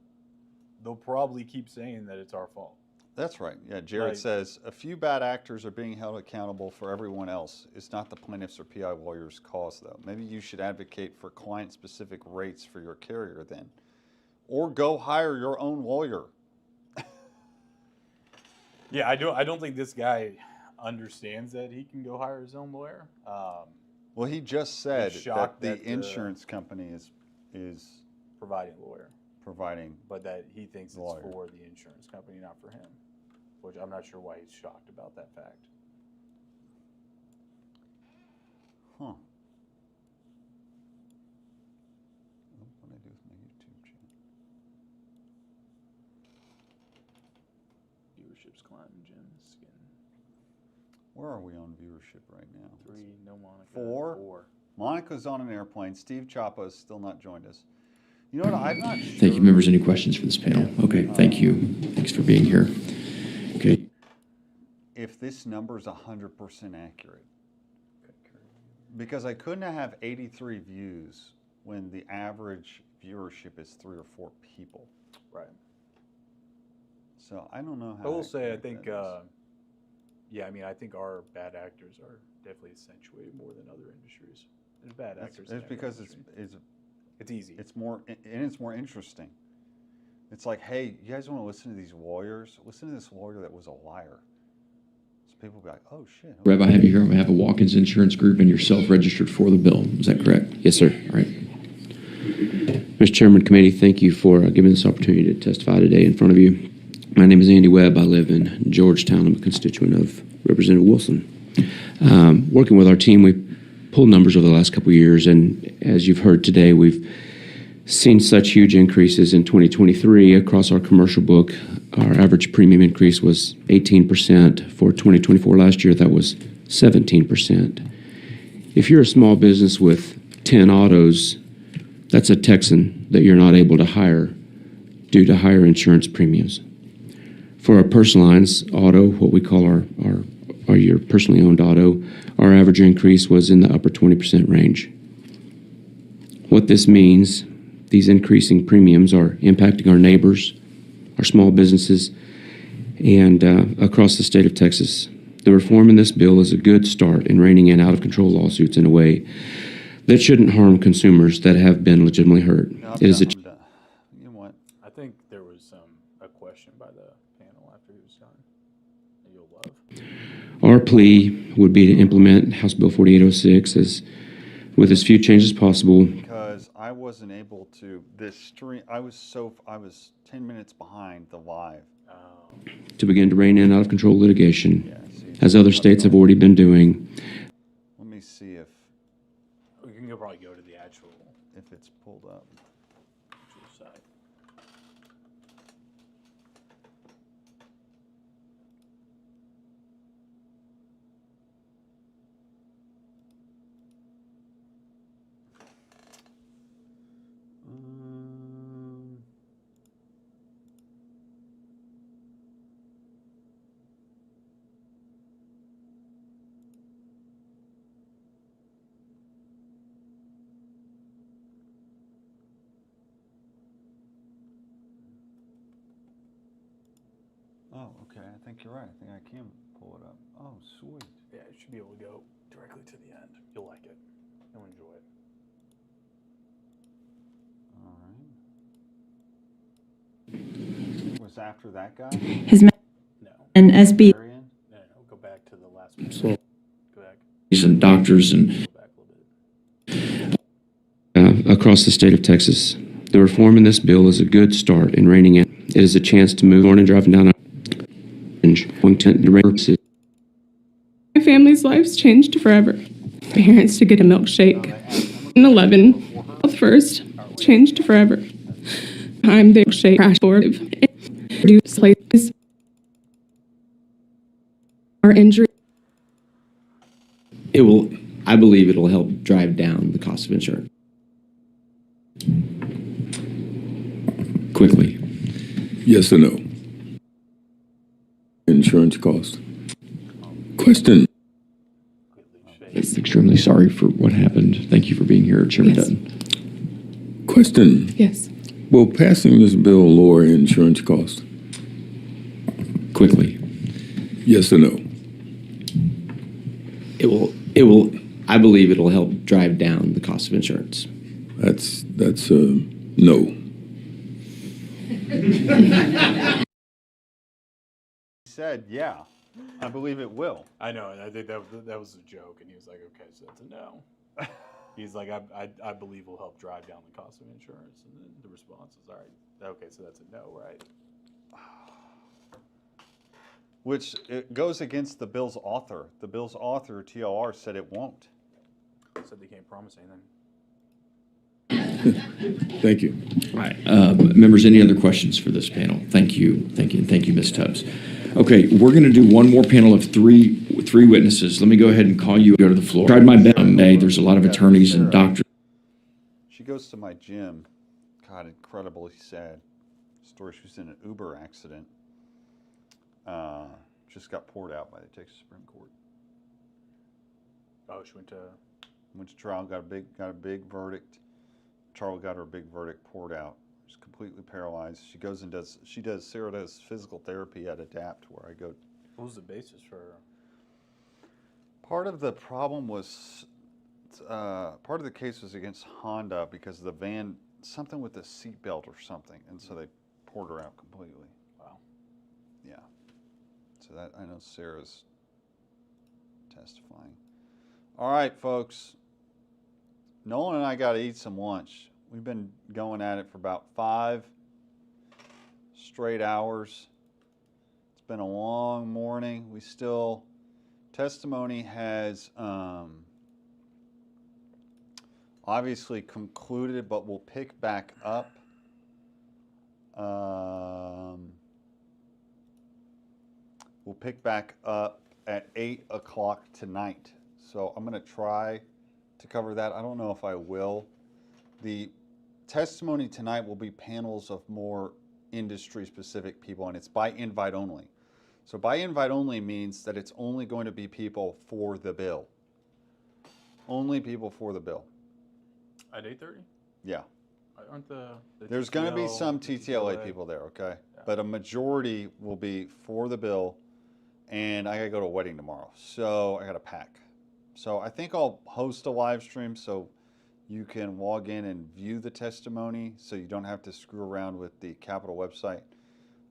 They'll probably keep saying that it's our fault. That's right. Yeah, Jared says, a few bad actors are being held accountable for everyone else. It's not the plaintiffs or PI lawyers' cause, though. Maybe you should advocate for client-specific rates for your carrier then. Or go hire your own lawyer. Yeah, I don't think this guy understands that he can go hire his own lawyer. Well, he just said that the that insurance company is providing a lawyer. But that he thinks it's for the insurance company, not for him. Which I'm not sure why he's shocked about that fact. Huh. What do I do with my YouTube channel? Viewership's climbing, Jim. Skin. Where are we on viewership right now? 3, no Monica. 4. Monica's on an airplane. Steve Chapa has still not joined us. You know what? I'm not sure. Thank you, members. Any questions for this panel? Okay, thank you. Thanks for being here. Okay. If this number is 100% accurate, because I couldn't have 83 views when the average viewership is 3 or 4 people. Right. So I don't know how. I will say, I think, I think our bad actors are definitely accentuated more than other industries. There's bad actors. It's because it's easy. It's more interesting. It's like, hey, you guys want to listen to these lawyers? Listen to this lawyer that was a liar. So people will be like, oh shit. Okay. Rev, I have you here on behalf of Watkins Insurance Group, and you're self-registered for the bill. Is that correct? Yes, sir. All right. Mr. Chairman, committee, thank you for giving this opportunity to testify today in front of you. My name is Andy Webb. I live in Georgetown. I'm a constituent of Representative Wilson. Working with our team, we pulled numbers over the last couple of years, and as you've heard today, we've seen such huge increases in 2023 across our commercial book. Our average premium increase was 18%. For 2024 last year, that was 17%. If you're a small business with 10 autos, that's a Texan that you're not able to hire due to higher insurance premiums. For our personal lines auto, what we call our your personally owned auto, our average increase was in the upper 20% range. What this means, these increasing premiums are impacting our neighbors, our small businesses, and across the state of Texas. The reform in this bill is a good start in reining in out-of-control lawsuits in a way that shouldn't harm consumers that have been legitimately hurt. No, It is a I'm done. You know what? I think there was a question by the panel after he was done that you'll love. Our plea would be to implement House Bill 4806 with as few changes as possible. Because I wasn't able to, this stream, I was 10 minutes behind the live. To begin to rein in out-of-control litigation, Yeah, see, as other states have already been doing. let me see if We can probably go to the actual it's pulled up. side. Oh, okay. I think you're right. I think I can pull it up. Oh, sweet. Yeah, you should be able to go directly to the end. You'll like it. You'll enjoy it. All right. Was after that guy? His No. and SB. Marion? No, go back to the last one. So- Go back. And doctors and Go back a little bit. across the state of Texas. The reform in this bill is a good start in reining in. It is a chance to move on and driving down My family's lives changed forever. Parents to get a milkshake. And 11, health first, changed forever. I'm the milkshake crash board. Reduce places. Our injury. I believe it'll help drive down the cost of insurance. quickly. Yes or no? Insurance cost. Question. Extremely sorry for what happened. Thank you for being here, Chairman Dutton. Question. Yes. Will passing this bill lower insurance cost? Quickly. Yes or no? I believe it'll help drive down the cost of insurance. That's no. He said, yeah, I believe it will. I know, and I think that was a joke, and he was like, okay, so that's a no. He's like, I believe will help drive down the cost of insurance, and then the response is, all right, okay, so that's a no, right? Which it goes against the bill's author. The bill's author, TLR, said it won't. Said they can't promise anything. Thank you. All right. Members, any other questions for this panel? Thank you. Thank you. And thank you, Ms. Tubbs. Okay, we're going to do one more panel of three witnesses. Let me go ahead and call you. Go to the floor. Tried my best. There's a lot of attorneys and doctors. She goes to my gym. God, incredibly sad story. She was in an Uber accident. Just got poured out by the Texas Supreme Court. Oh, she went to trial, got a big verdict. Charlie got her big verdict poured out. She's completely paralyzed. She goes and Sarah does physical therapy at ADAPT, where I go. What was the basis for? Part of the problem was, part of the case was against Honda because the van, something with the seatbelt or something, and so they poured her out completely. Wow. Yeah. So that, I know Sarah's testifying. All right, folks. Nolan and I got to eat some lunch. We've been going at it for about 5 straight hours. It's been a long morning. Testimony has obviously concluded, but we'll pick back up. We'll pick back up at 8 o'clock tonight. So I'm going to try to cover that. I don't know if I will. The testimony tonight will be panels of more industry-specific people, and it's by invite only. So by invite only means that it's only going to be people for the bill. Only people for the bill. At 8:30? Yeah. Aren't There's going to be some TTLA people there, okay? Yeah. But a majority will be for the bill, and I gotta go to a wedding tomorrow, so I gotta pack. So I think I'll host a live stream so you can log in and view the testimony, so you don't have to screw around with the Capitol website.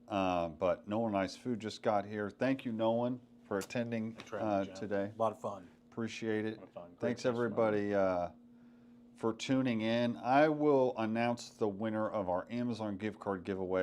But Nolan and I's food just got here. Thank you, Nolan, for attending today. A lot of fun. Appreciate it. A lot of fun. Great Thanks testimony. everybody for tuning in. I will announce the winner of our Amazon gift card giveaway